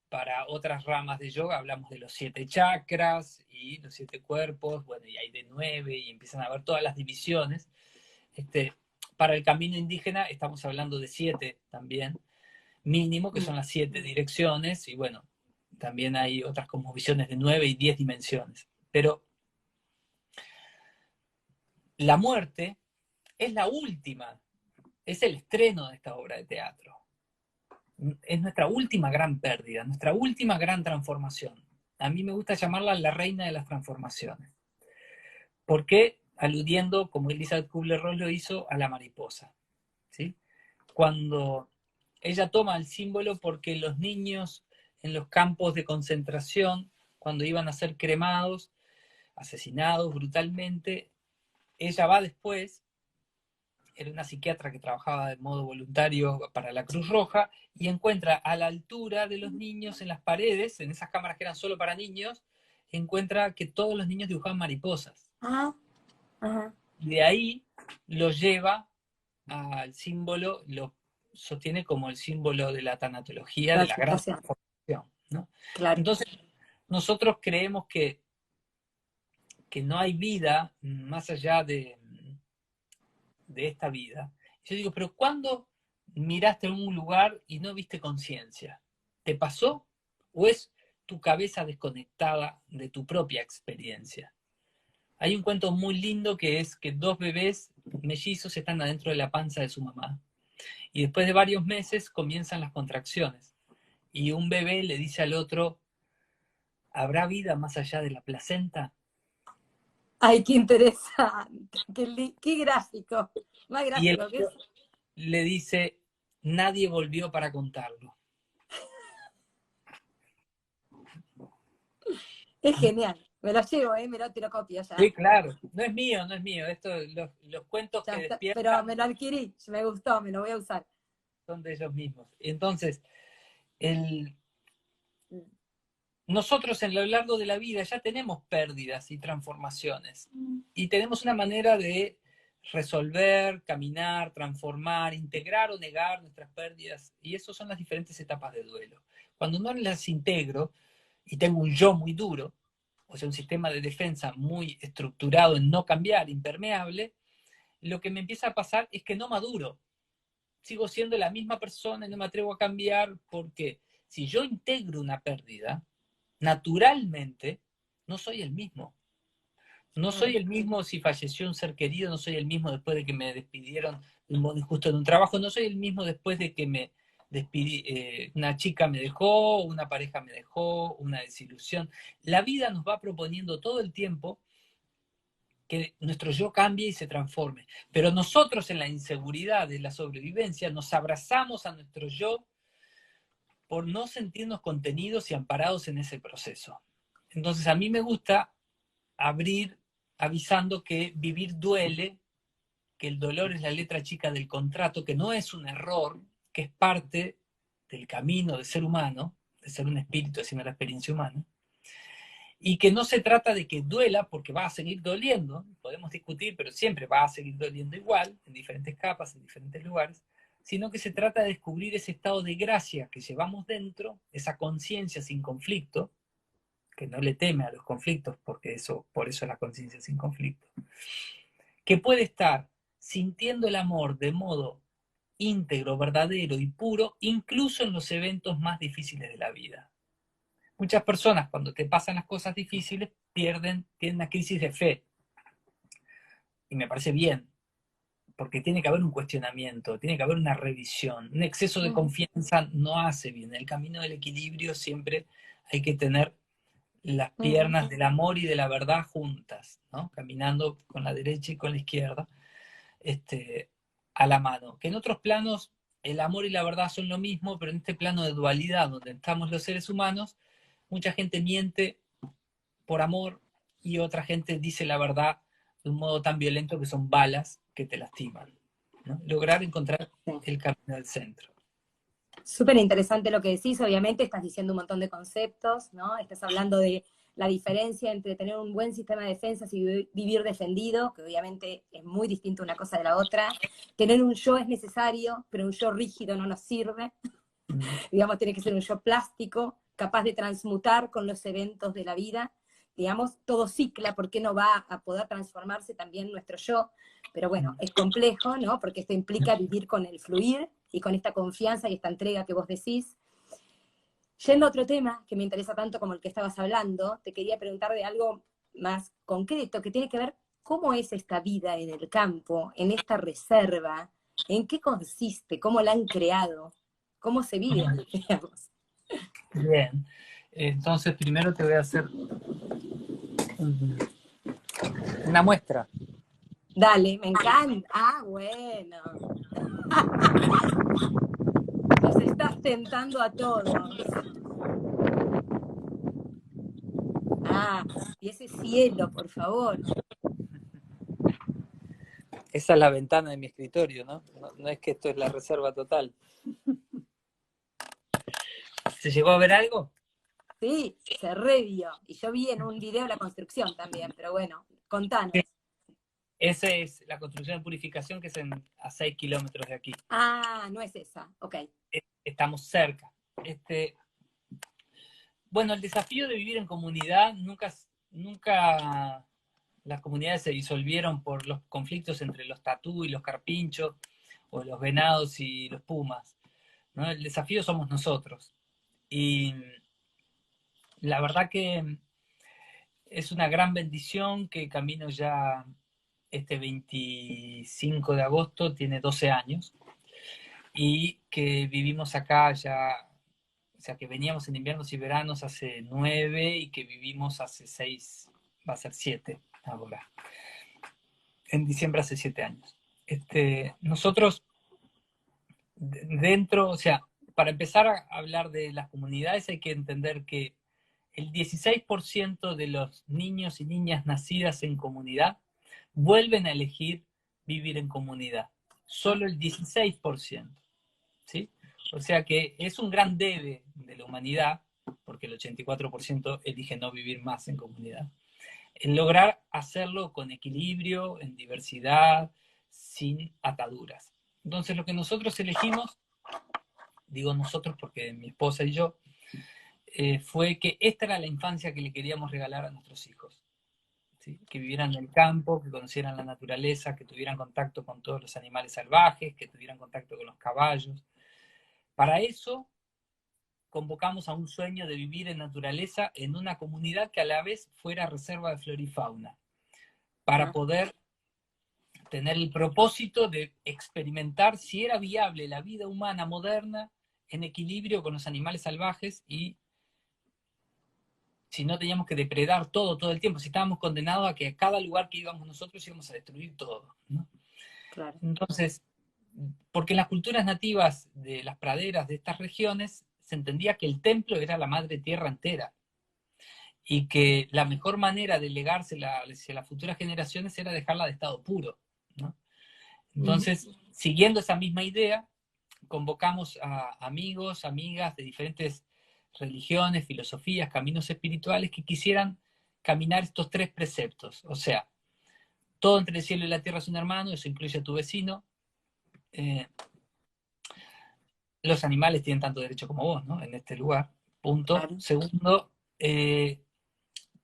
Para otras ramas de yoga hablamos de los 7 chakras y los 7 cuerpos, bueno, y hay de 9 y empiezan a haber todas las divisiones. Para el camino indígena estamos hablando de 7 también, mínimo, que son las 7 direcciones, y bueno, también hay otras como visiones de 9 y 10 dimensiones. Pero la muerte es la última, es el estreno de esta obra de teatro. Es nuestra última gran pérdida, nuestra última gran transformación. A mí me gusta llamarla la reina de las transformaciones. ¿Por qué? Aludiendo, como Elizabeth Kubler-Ross lo hizo, a la mariposa, ¿sí? Cuando ella toma el símbolo porque los niños en los campos de concentración, cuando iban a ser cremados, asesinados brutalmente, ella va después, era una psiquiatra que trabajaba de modo voluntario para la Cruz Roja, y encuentra a la altura de los niños en las paredes, en esas cámaras que eran solo para niños, encuentra que todos los niños dibujaban mariposas. Ah, ajá. Y de ahí lo lleva al símbolo, lo sostiene como el símbolo de la tanatología, La de la gran aceptación, transformación, ¿no? claro. Entonces, nosotros creemos que no hay vida más allá de esta vida. Yo digo, pero ¿cuándo miraste en un lugar y no viste conciencia? ¿Te pasó? ¿O es tu cabeza desconectada de tu propia experiencia? Hay un cuento muy lindo que es que dos bebés mellizos están adentro de la panza de su mamá. Y después de varios meses comienzan las contracciones. Y un bebé le dice al otro, ¿habrá vida más allá de la placenta? Ay, qué interesante, qué gráfico, más Y el gráfico que otro eso. le dice, nadie volvió para contarlo. Es genial, me lo llevo, te lo copio Sí, ya. claro. No es mío, no es mío. Esto, los cuentos Ya que está, pero despiertan me lo adquirí, me gustó, me lo voy a usar. son de ellos mismos. Entonces, el, nosotros en lo largo de la vida ya tenemos pérdidas y transformaciones. Y tenemos una manera de resolver, caminar, transformar, integrar o negar nuestras pérdidas. Y eso son las diferentes etapas de duelo. Cuando no las integro y tengo un yo muy duro, o sea, un sistema de defensa muy estructurado en no cambiar, impermeable, lo que me empieza a pasar es que no maduro. Sigo siendo la misma persona y no me atrevo a cambiar porque si yo integro una pérdida, naturalmente no soy el mismo. No soy el mismo si falleció un ser querido, no soy el mismo después de que me despidieron de un modo injusto en un trabajo, no soy el mismo después de que me despidí, una chica me dejó, una pareja me dejó, una desilusión. La vida nos va proponiendo todo el tiempo que nuestro yo cambie y se transforme. Pero nosotros en la inseguridad de la sobrevivencia nos abrazamos a nuestro yo por no sentirnos contenidos y amparados en ese proceso. Entonces a mí me gusta abrir avisando que vivir duele, que el dolor es la letra chica del contrato, que no es un error, que es parte del camino de ser humano, de ser un espíritu haciendo la experiencia humana, y que no se trata de que duela porque va a seguir doliendo, podemos discutir, pero siempre va a seguir doliendo igual, en diferentes capas, en diferentes lugares, sino que se trata de descubrir ese estado de gracia que llevamos dentro, esa conciencia sin conflicto, que no le teme a los conflictos, porque eso, por eso es la conciencia sin conflicto, que puede estar sintiendo el amor de modo íntegro, verdadero y puro, incluso en los eventos más difíciles de la vida. Muchas personas cuando te pasan las cosas difíciles tienen una crisis de fe. Y me parece bien, porque tiene que haber un cuestionamiento, tiene que haber una revisión. Un exceso de confianza no hace bien. En el camino del equilibrio siempre hay que tener las piernas del amor y de la verdad juntas, ¿no? Caminando con la derecha y con la izquierda, a la mano. Que en otros planos el amor y la verdad son lo mismo, pero en este plano de dualidad donde estamos los seres humanos, mucha gente miente por amor y otra gente dice la verdad de un modo tan violento que son balas que te lastiman, ¿no? Lograr encontrar el camino del centro. Súper interesante lo que decís, obviamente estás diciendo un montón de conceptos, ¿no? Estás hablando de la diferencia entre tener un buen sistema de defensas y vivir defendido, que obviamente es muy distinto una cosa de la otra. Tener un yo es necesario, pero un yo rígido no nos sirve. Digamos, tiene que ser un yo plástico, capaz de transmutar con los eventos de la vida. Digamos, todo cicla, ¿por qué no va a poder transformarse también nuestro yo? Pero bueno, es complejo, ¿no? Porque esto implica vivir con el fluir y con esta confianza y esta entrega que vos decís. Yendo a otro tema que me interesa tanto como el que estabas hablando, te quería preguntar de algo más concreto, que tiene que ver ¿cómo es esta vida en el campo, en esta reserva? ¿En qué consiste? ¿Cómo la han creado? ¿Cómo se vive, digamos? Bien. Entonces, primero te voy a hacer una muestra. Dale, me encanta. Ah, bueno. Nos estás tentando a todos. Ah, y ese cielo, por favor. Esa es la ventana de mi escritorio, ¿no? No es que esto es la reserva total. ¿Se llegó a ver algo? Sí, se revió. Y yo vi en un video la construcción también, pero bueno, contanos. Esa es la construcción de purificación que es a 6 kilómetros de aquí. Ah, no es esa, ok. Estamos cerca. Bueno, el desafío de vivir en comunidad, nunca las comunidades se disolvieron por los conflictos entre los tatú y los carpinchos, o los venados y los pumas, ¿no? El desafío somos nosotros. Y la verdad que es una gran bendición que Camino ya este 25 de agosto tiene 12 años y que vivimos acá ya, o sea, que veníamos en inviernos y veranos hace 9 y que vivimos hace 6, va a ser 7 ahora. En diciembre hace 7 años. Nosotros dentro, o sea, para empezar a hablar de las comunidades hay que entender que el 16% de los niños y niñas nacidas en comunidad vuelven a elegir vivir en comunidad. Solo el 16%. ¿Sí? O sea que es un gran debe de la humanidad, porque el 84% elige no vivir más en comunidad, en lograr hacerlo con equilibrio, en diversidad, sin ataduras. Entonces lo que nosotros elegimos, digo nosotros porque mi esposa y yo, fue que esta era la infancia que le queríamos regalar a nuestros hijos. ¿Sí? Que vivieran en el campo, que conocieran la naturaleza, que tuvieran contacto con todos los animales salvajes, que tuvieran contacto con los caballos. Para eso convocamos a un sueño de vivir en naturaleza en una comunidad que a la vez fuera reserva de flora y fauna, para poder tener el propósito de experimentar si era viable la vida humana moderna en equilibrio con los animales salvajes y si no teníamos que depredar todo el tiempo, si estábamos condenados a que a cada lugar que íbamos nosotros íbamos a destruir todo, ¿no? Claro. Entonces, porque en las culturas nativas de las praderas de estas regiones se entendía que el templo era la madre tierra entera y que la mejor manera de legársela hacia las futuras generaciones era dejarla de estado puro, ¿no? Entonces, siguiendo esa misma idea, convocamos a amigos, amigas de diferentes religiones, filosofías, caminos espirituales que quisieran caminar estos 3 preceptos. O sea, todo entre el cielo y la tierra es un hermano, eso incluye a tu vecino. Los animales tienen tanto derecho como vos, ¿no? En este lugar. Punto. Claro. Segundo,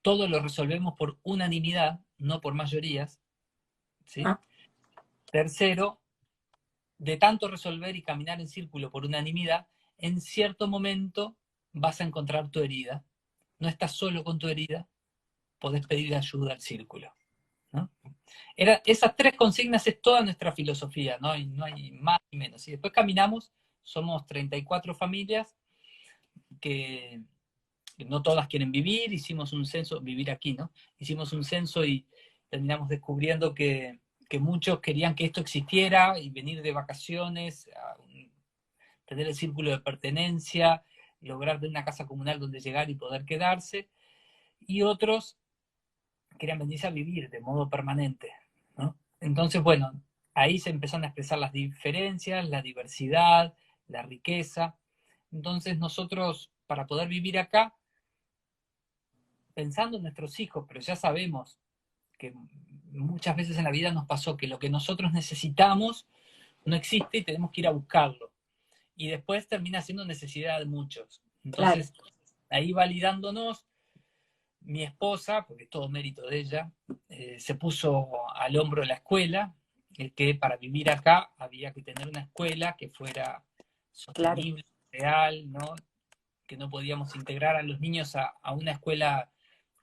todo lo resolvemos por unanimidad, no por mayorías. ¿Sí? Tercero, de tanto resolver y caminar en círculo por unanimidad, en cierto momento vas a encontrar tu herida. No estás solo con tu herida, podés pedir ayuda al círculo, ¿no? Esas 3 consignas es toda nuestra filosofía, ¿no? Y no hay más ni menos. Y después caminamos, somos 34 familias que no todas quieren vivir, hicimos un censo, vivir aquí, ¿no? Hicimos un censo y terminamos descubriendo que muchos querían que esto existiera y venir de vacaciones, tener el círculo de pertenencia, lograr de una casa comunal donde llegar y poder quedarse, y otros querían venirse a vivir de modo permanente, ¿no? Entonces, bueno, ahí se empezaron a expresar las diferencias, la diversidad, la riqueza. Entonces nosotros, para poder vivir acá, pensando en nuestros hijos, pero ya sabemos que muchas veces en la vida nos pasó que lo que nosotros necesitamos no existe y tenemos que ir a buscarlo. Y después termina siendo necesidad de muchos. Entonces, ahí validándonos, mi esposa, porque es todo mérito de ella, se puso al hombro de la escuela, que para vivir acá había que tener una escuela que fuera sostenible, real, ¿no? Que no podíamos integrar a los niños a una escuela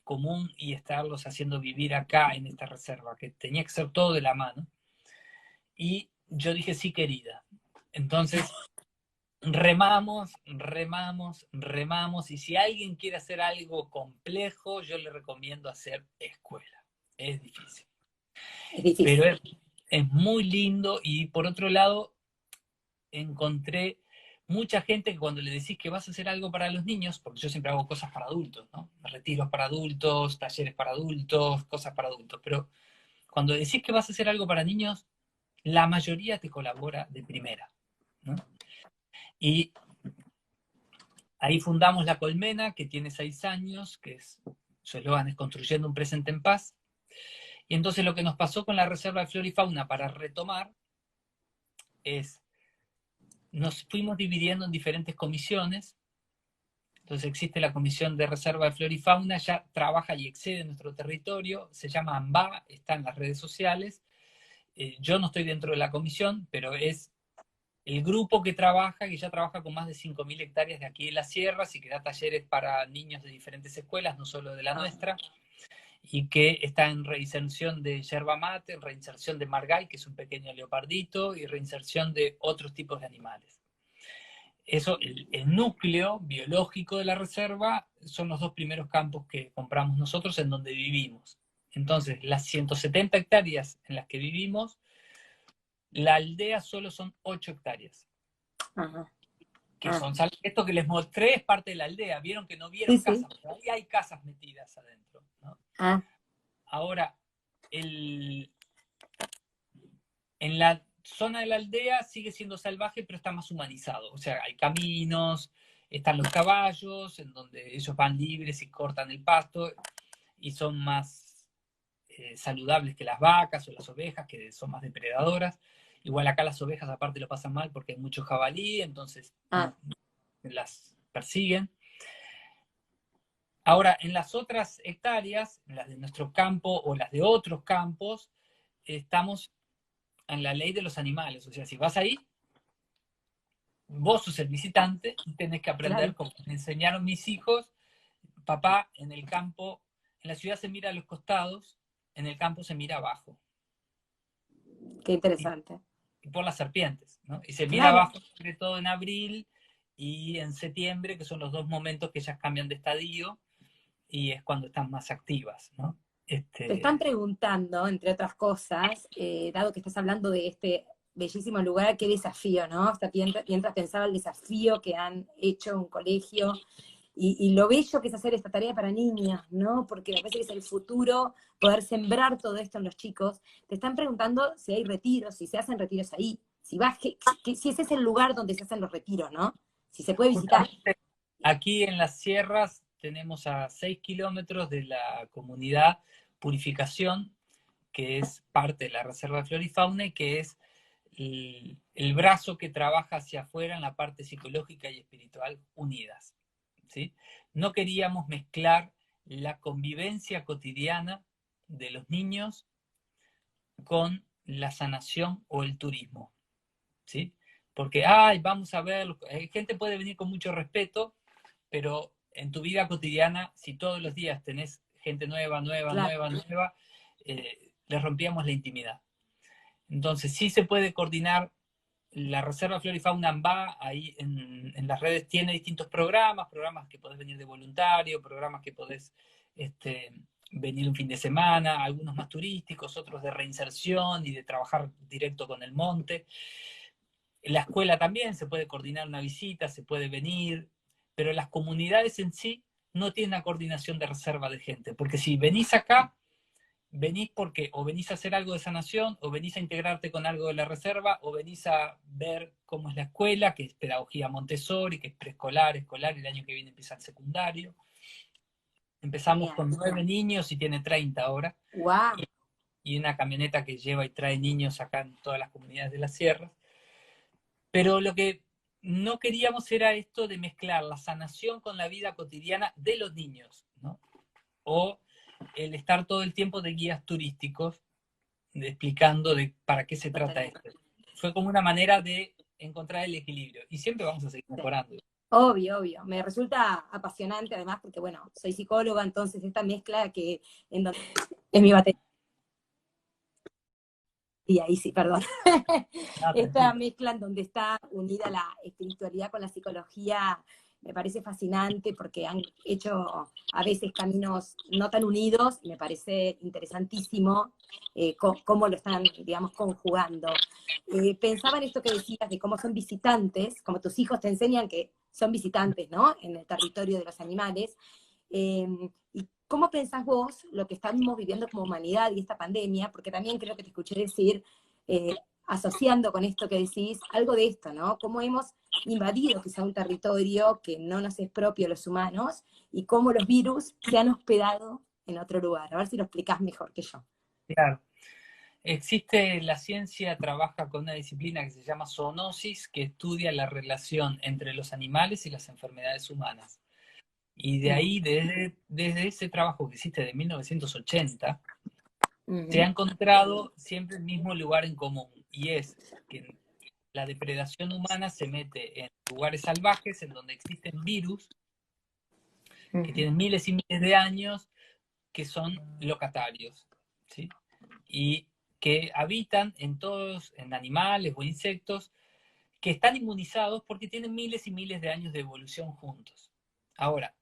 común y estarlos haciendo vivir acá en esta reserva, que tenía que ser todo de la mano. Y yo dije, sí, querida. Entonces, remamos, remamos, remamos, y si alguien quiere hacer algo complejo, yo le recomiendo hacer escuela. Es difícil. Es difícil. Pero es muy lindo, y por otro lado, encontré mucha gente que cuando le decís que vas a hacer algo para los niños, porque yo siempre hago cosas para adultos, ¿no? Retiros para adultos, talleres para adultos, cosas para adultos, pero cuando decís que vas a hacer algo para niños, la mayoría te colabora de primera, ¿no? Y ahí fundamos La Colmena, que tiene 6 años, que es, su eslogan es Construyendo un Presente en Paz. Y entonces lo que nos pasó con la Reserva de Flora y Fauna para retomar es, nos fuimos dividiendo en diferentes comisiones. Entonces existe la Comisión de Reserva de Flora y Fauna, ya trabaja y excede nuestro territorio, se llama AMBA, está en las redes sociales. Yo no estoy dentro de la comisión, pero es el grupo que trabaja, que ya trabaja con más de 5.000 hectáreas de aquí de las sierras y que da talleres para niños de diferentes escuelas, no solo de la nuestra, y que está en reinserción de yerba mate, en reinserción de margay, que es un pequeño leopardito, y reinserción de otros tipos de animales. Eso, el núcleo biológico de la reserva son los 2 primeros campos que compramos nosotros en donde vivimos. Entonces, las 170 hectáreas en las que vivimos, la aldea solo son 8 hectáreas. Ajá. Que son, esto que les mostré es parte de la aldea. Vieron que no vieron Sí, casas, sí. pero ahí hay casas metidas adentro, ¿no? Ah, Ahora, en la zona de la aldea sigue siendo salvaje, pero está más humanizado. O sea, hay caminos, están los caballos, en donde ellos van libres y cortan el pasto, y son más saludables que las vacas o las ovejas, que son más depredadoras. Igual acá las ovejas aparte lo pasan mal porque hay mucho jabalí, entonces ah, las persiguen. Ahora, en las otras hectáreas, las de nuestro campo o las de otros campos, estamos en la ley de los animales. O sea, si vas ahí, vos sos el visitante y tenés que aprender, claro. como me enseñaron mis hijos, papá, en el campo, en la ciudad se mira a los costados, en el campo se mira abajo. Qué interesante. Y por las serpientes, ¿no? Y se mira Claro. abajo, sobre todo en abril y en septiembre, que son los 2 momentos que ellas cambian de estadio, y es cuando están más activas, ¿no? Te están preguntando, entre otras cosas, dado que estás hablando de este bellísimo lugar, qué desafío, ¿no? O sea, mientras pensaba el desafío que han hecho un colegio y lo bello que es hacer esta tarea para niñas, ¿no? Porque me parece que es el futuro, poder sembrar todo esto en los chicos. Te están preguntando si hay retiros, si se hacen retiros ahí, si vas, si ese es el lugar donde se hacen los retiros, ¿no? Si se puede visitar. Justamente aquí en las sierras tenemos a 6 kilómetros de la comunidad Purificación, que es parte de la Reserva de Flora y Fauna y que es el brazo que trabaja hacia afuera en la parte psicológica y espiritual unidas, ¿sí? No queríamos mezclar la convivencia cotidiana de los niños con la sanación o el turismo, ¿sí? Porque, ay, vamos a ver, gente puede venir con mucho respeto, pero en tu vida cotidiana, si todos los días tenés gente nueva, nueva, Claro. nueva, nueva, les rompíamos la intimidad. Entonces, sí se puede coordinar. La Reserva Flora y Fauna AMBA, ahí en las redes, tiene distintos programas que podés venir de voluntario, programas que podés venir un fin de semana, algunos más turísticos, otros de reinserción y de trabajar directo con el monte. En la escuela también se puede coordinar una visita, se puede venir, pero las comunidades en sí no tienen una coordinación de reserva de gente, porque si venís acá, venís porque o venís a hacer algo de sanación, o venís a integrarte con algo de la reserva, o venís a ver cómo es la escuela, que es pedagogía Montessori, que es preescolar, escolar, y el año que viene empieza el secundario. Empezamos Genial. con 9 niños y tiene 30 ahora, ¡Wow! y una camioneta que lleva y trae niños acá en todas las comunidades de las sierras. Pero lo que no queríamos era esto de mezclar la sanación con la vida cotidiana de los niños, ¿no? O el estar todo el tiempo de guías turísticos explicando de para qué se trata esto. Fue como una manera de encontrar el equilibrio. Y siempre vamos a seguir mejorando. Obvio, obvio. Me resulta apasionante además porque, bueno, soy psicóloga, entonces esta mezcla que en donde es mi batería, ahí sí, perdón. No, Esta tranquila. mezcla en donde está unida la espiritualidad con la psicología me parece fascinante porque han hecho a veces caminos no tan unidos y me parece interesantísimo cómo lo están, digamos, conjugando. Pensaba en esto que decías de cómo son visitantes, como tus hijos te enseñan que son visitantes, ¿no? En el territorio de los animales. ¿Y cómo pensás vos lo que estamos viviendo como humanidad y esta pandemia? Porque también creo que te escuché decir, asociando con esto que decís, algo de esto, ¿no? Cómo hemos invadido quizá un territorio que no nos es propio a los humanos y cómo los virus se han hospedado en otro lugar. A ver si lo explicás mejor que yo. Claro. Existe, la ciencia trabaja con una disciplina que se llama zoonosis, que estudia la relación entre los animales y las enfermedades humanas. Y de Mm, ahí, desde ese trabajo que existe de 1980, se ha mm, encontrado siempre el mismo lugar en común, y es que la depredación humana se mete en lugares salvajes en donde existen virus que mm, tienen miles y miles de años, que son locatarios, ¿sí? Y que habitan en todos, en animales o insectos, que están inmunizados porque tienen miles y miles de años de evolución juntos. Ahora,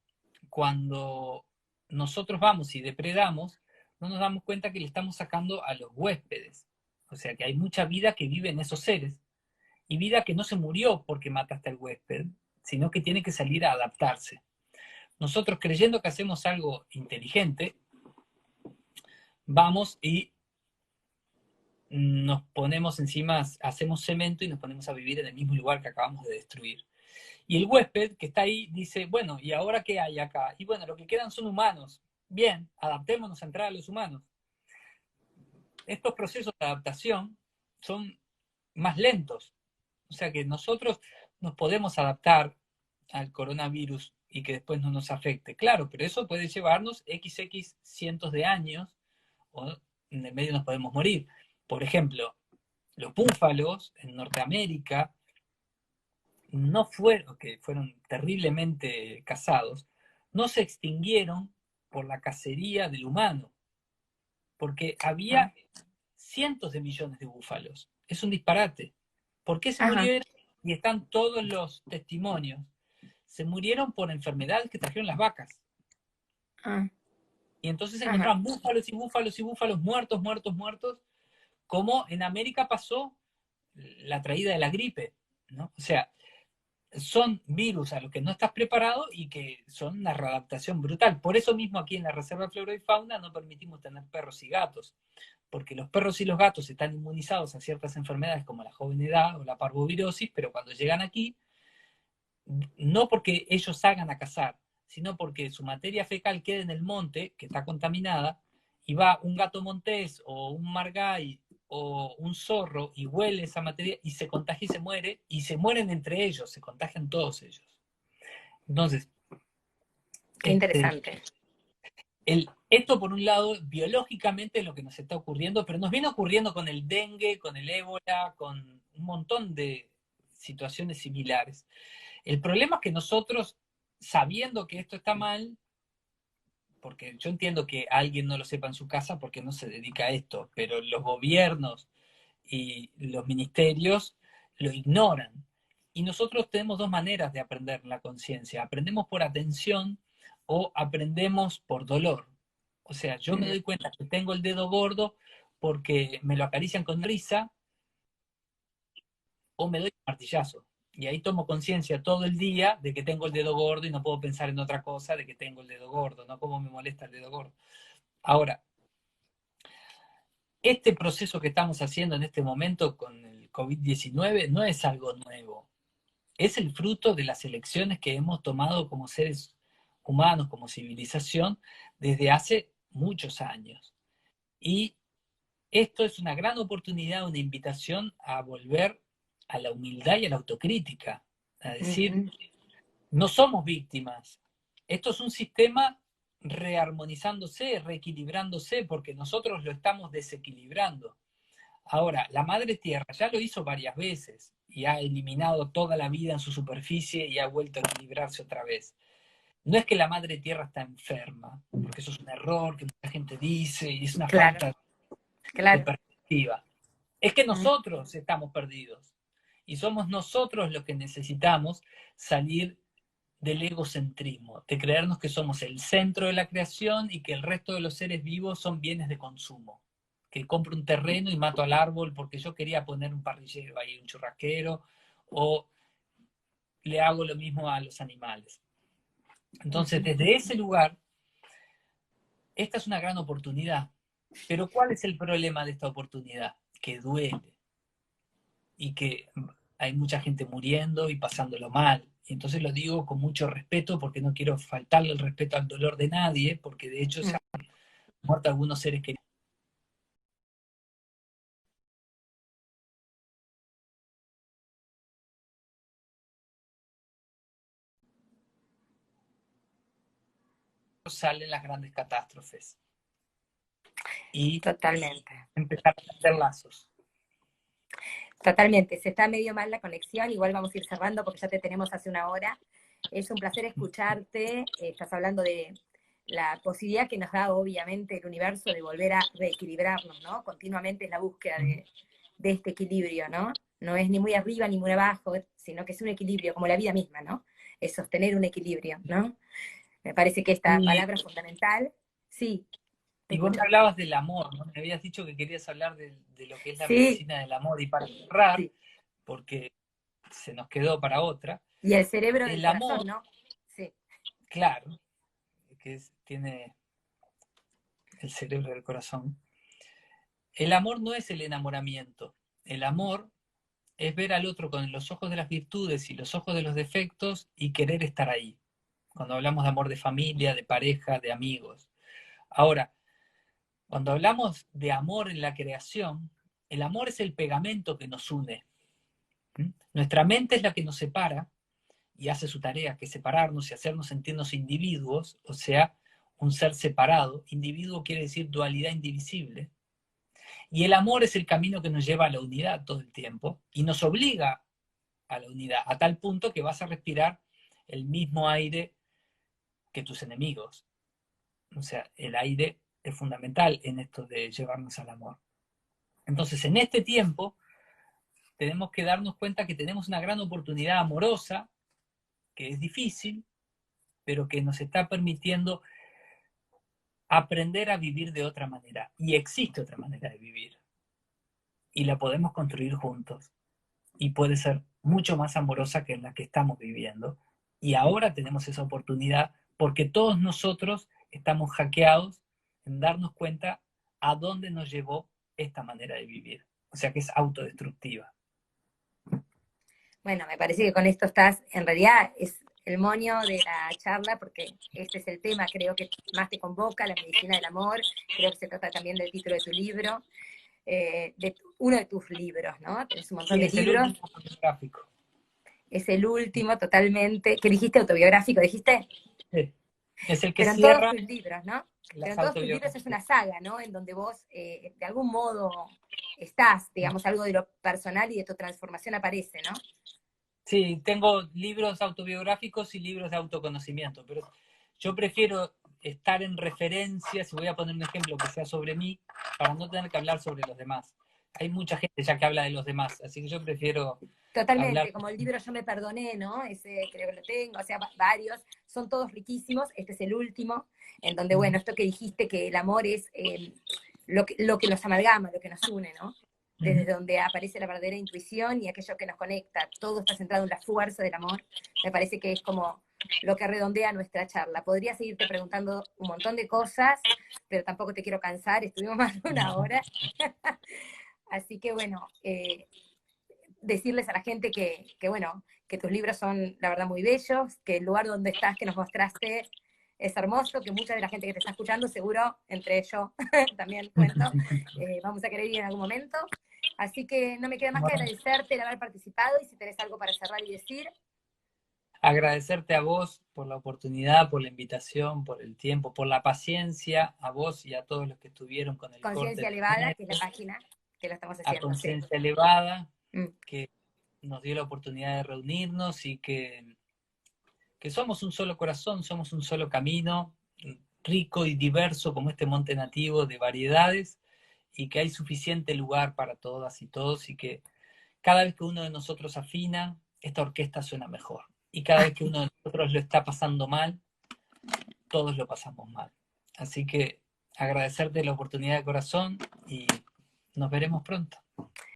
cuando nosotros vamos y depredamos, no nos damos cuenta que le estamos sacando a los huéspedes. O sea que hay mucha vida que vive en esos seres y vida que no se murió porque mataste al huésped, sino que tiene que salir a adaptarse. Nosotros, creyendo que hacemos algo inteligente, vamos y nos ponemos encima, hacemos cemento y nos ponemos a vivir en el mismo lugar que acabamos de destruir. Y el huésped que está ahí dice, bueno, ¿y ahora qué hay acá? Y bueno, lo que quedan son humanos. Bien, adaptémonos a entrar a los humanos. Estos procesos de adaptación son más lentos. O sea que nosotros nos podemos adaptar al coronavirus y que después no nos afecte. Claro, pero eso puede llevarnos XX cientos de años o en el medio nos podemos morir. Por ejemplo, los búfalos en Norteamérica no fueron, que fueron terriblemente cazados, no se extinguieron por la cacería del humano, porque ah, había cientos de millones de búfalos. Es un disparate. ¿Por qué se ajá, murieron? Y están todos los testimonios. Se murieron por enfermedades que trajeron las vacas. ah, Y entonces se ajá, encontraban búfalos y búfalos y búfalos muertos, muertos, muertos, como en América pasó la traída de la gripe, ¿no? O sea, son virus a los que no estás preparado y que son una readaptación brutal. Por eso mismo aquí en la Reserva de Flora y Fauna no permitimos tener perros y gatos, porque los perros y los gatos están inmunizados a ciertas enfermedades como la jovenedad o la parvovirosis, pero cuando llegan aquí, no porque ellos salgan a cazar, sino porque su materia fecal queda en el monte, que está contaminada, y va un gato montés o un margay o un zorro y huele esa materia y se contagia y se muere, y se mueren entre ellos, se contagian todos ellos. Entonces, qué este, interesante. esto por un lado, biológicamente es lo que nos está ocurriendo, pero nos viene ocurriendo con el dengue, con el ébola, con un montón de situaciones similares. El problema es que nosotros, sabiendo que esto está mal, porque yo entiendo que alguien no lo sepa en su casa porque no se dedica a esto, pero los gobiernos y los ministerios lo ignoran. Y nosotros tenemos dos maneras de aprender la conciencia. Aprendemos por atención o aprendemos por dolor. O sea, yo me Mm, doy cuenta que tengo el dedo gordo porque me lo acarician con risa o me doy un martillazo. Y ahí tomo conciencia todo el día de que tengo el dedo gordo y no puedo pensar en otra cosa de que tengo el dedo gordo, no cómo me molesta el dedo gordo. Ahora, este proceso que estamos haciendo en este momento con el COVID-19 no es algo nuevo, es el fruto de las elecciones que hemos tomado como seres humanos, como civilización, desde hace muchos años. Y esto es una gran oportunidad, una invitación a volver a la humildad y a la autocrítica, a decir, mm, no somos víctimas. Esto es un sistema rearmonizándose, reequilibrándose, porque nosotros lo estamos desequilibrando. Ahora, la Madre Tierra ya lo hizo varias veces y ha eliminado toda la vida en su superficie y ha vuelto a equilibrarse otra vez. No es que la madre tierra está enferma, porque eso es un error que mucha gente dice y es una Claro, falta de claro. perspectiva. Es que nosotros estamos perdidos y somos nosotros los que necesitamos salir del egocentrismo, de creernos que somos el centro de la creación y que el resto de los seres vivos son bienes de consumo. Que compro un terreno y mato al árbol porque yo quería poner un parrillero ahí, un churrasquero, o le hago lo mismo a los animales. Entonces, desde ese lugar, esta es una gran oportunidad. Pero ¿cuál es el problema de esta oportunidad? Que duele y que hay mucha gente muriendo y pasándolo mal. Y entonces lo digo con mucho respeto porque no quiero faltarle el respeto al dolor de nadie, porque de hecho se han muerto algunos seres queridos. Salen las grandes catástrofes y Totalmente. empezar a hacer lazos. Totalmente. Se está medio mal la conexión, igual vamos a ir cerrando porque ya te tenemos hace una hora. Es un placer escucharte. Estás hablando de la posibilidad que nos da, obviamente, el universo de volver a reequilibrarnos, ¿no? Continuamente es la búsqueda de este equilibrio, ¿no? No es ni muy arriba ni muy abajo, sino que es un equilibrio, como la vida misma, ¿no? Es sostener un equilibrio, ¿no? Me parece que esta palabra es fundamental. Sí, te Y vos me escucho. hablabas del amor, ¿no? Me habías dicho que querías hablar de lo que es la Sí, medicina del amor. Y para cerrar, sí. porque se nos quedó para otra, Y el cerebro del el corazón, amor, ¿no? Sí. claro, tiene el cerebro del corazón. El amor no es el enamoramiento. El amor es ver al otro con los ojos de las virtudes y los ojos de los defectos y querer estar ahí. Cuando hablamos de amor de familia, de pareja, de amigos. Ahora, cuando hablamos de amor en la creación, el amor es el pegamento que nos une. Nuestra mente es la que nos separa y hace su tarea, que es separarnos y hacernos sentirnos individuos, o sea, un ser separado. Individuo quiere decir dualidad indivisible. Y el amor es el camino que nos lleva a la unidad todo el tiempo y nos obliga a la unidad, a tal punto que vas a respirar el mismo aire que tus enemigos. O sea, el aire es fundamental en esto de llevarnos al amor. Entonces, en este tiempo, tenemos que darnos cuenta que tenemos una gran oportunidad amorosa, que es difícil, pero que nos está permitiendo aprender a vivir de otra manera. Y existe otra manera de vivir. Y la podemos construir juntos. Y puede ser mucho más amorosa que en la que estamos viviendo. Y ahora tenemos esa oportunidad porque todos nosotros estamos hackeados en darnos cuenta a dónde nos llevó esta manera de vivir. O sea que es autodestructiva. Bueno, me parece que con esto estás, en realidad es el moño de la charla, porque este es el tema, creo que más te convoca, la medicina del amor, creo que se trata también del título de tu libro, uno de tus libros, ¿no? Tienes un montón Sí, de es el libros, último gráfico. es el último totalmente, ¿qué dijiste? ¿Autobiográfico, dijiste? Sí. Es el que Pero en todos cierra tus libros, ¿no? Pero las en todos tus libros es autobiografías. una saga, ¿no? En donde vos, de algún modo, estás, digamos, algo de lo personal y de tu transformación aparece, ¿no? Sí, tengo libros autobiográficos y libros de autoconocimiento, pero yo prefiero estar en referencia, si voy a poner un ejemplo que sea sobre mí, para no tener que hablar sobre los demás. Hay mucha gente ya que habla de los demás, así que yo prefiero hablar. Totalmente, como el libro Yo me perdoné, ¿no? Ese creo que lo tengo, o sea, varios, son todos riquísimos, este es el último, en donde, bueno, esto que dijiste, que el amor es lo que nos amalgama, lo que nos une, ¿no? Desde donde aparece la verdadera intuición y aquello que nos conecta, todo está centrado en la fuerza del amor, me parece que es como lo que redondea nuestra charla. Podría seguirte preguntando un montón de cosas, pero tampoco te quiero cansar, estuvimos más de una hora. Así que bueno, decirles a la gente bueno, que tus libros son, la verdad, muy bellos, que el lugar donde estás, que nos mostraste, es hermoso, que mucha de la gente que te está escuchando, seguro, entre ellos, también cuento, vamos a querer ir en algún momento. Así que no me queda más que Bueno, agradecerte el haber participado y si tenés algo para cerrar y decir. agradecerte a vos por la oportunidad, por la invitación, por el tiempo, por la paciencia, a vos y a todos los que estuvieron con el corte Conciencia del Elevada, que es la medio, página que lo estamos a haciendo, sí. Conciencia Elevada, Mm. que nos dio la oportunidad de reunirnos y que somos un solo corazón, somos un solo camino, rico y diverso como este monte nativo de variedades, y que hay suficiente lugar para todas y todos, y que cada vez que uno de nosotros afina, esta orquesta suena mejor. Y cada vez que uno de nosotros lo está pasando mal, todos lo pasamos mal. Así que agradecerte la oportunidad de corazón y nos veremos pronto.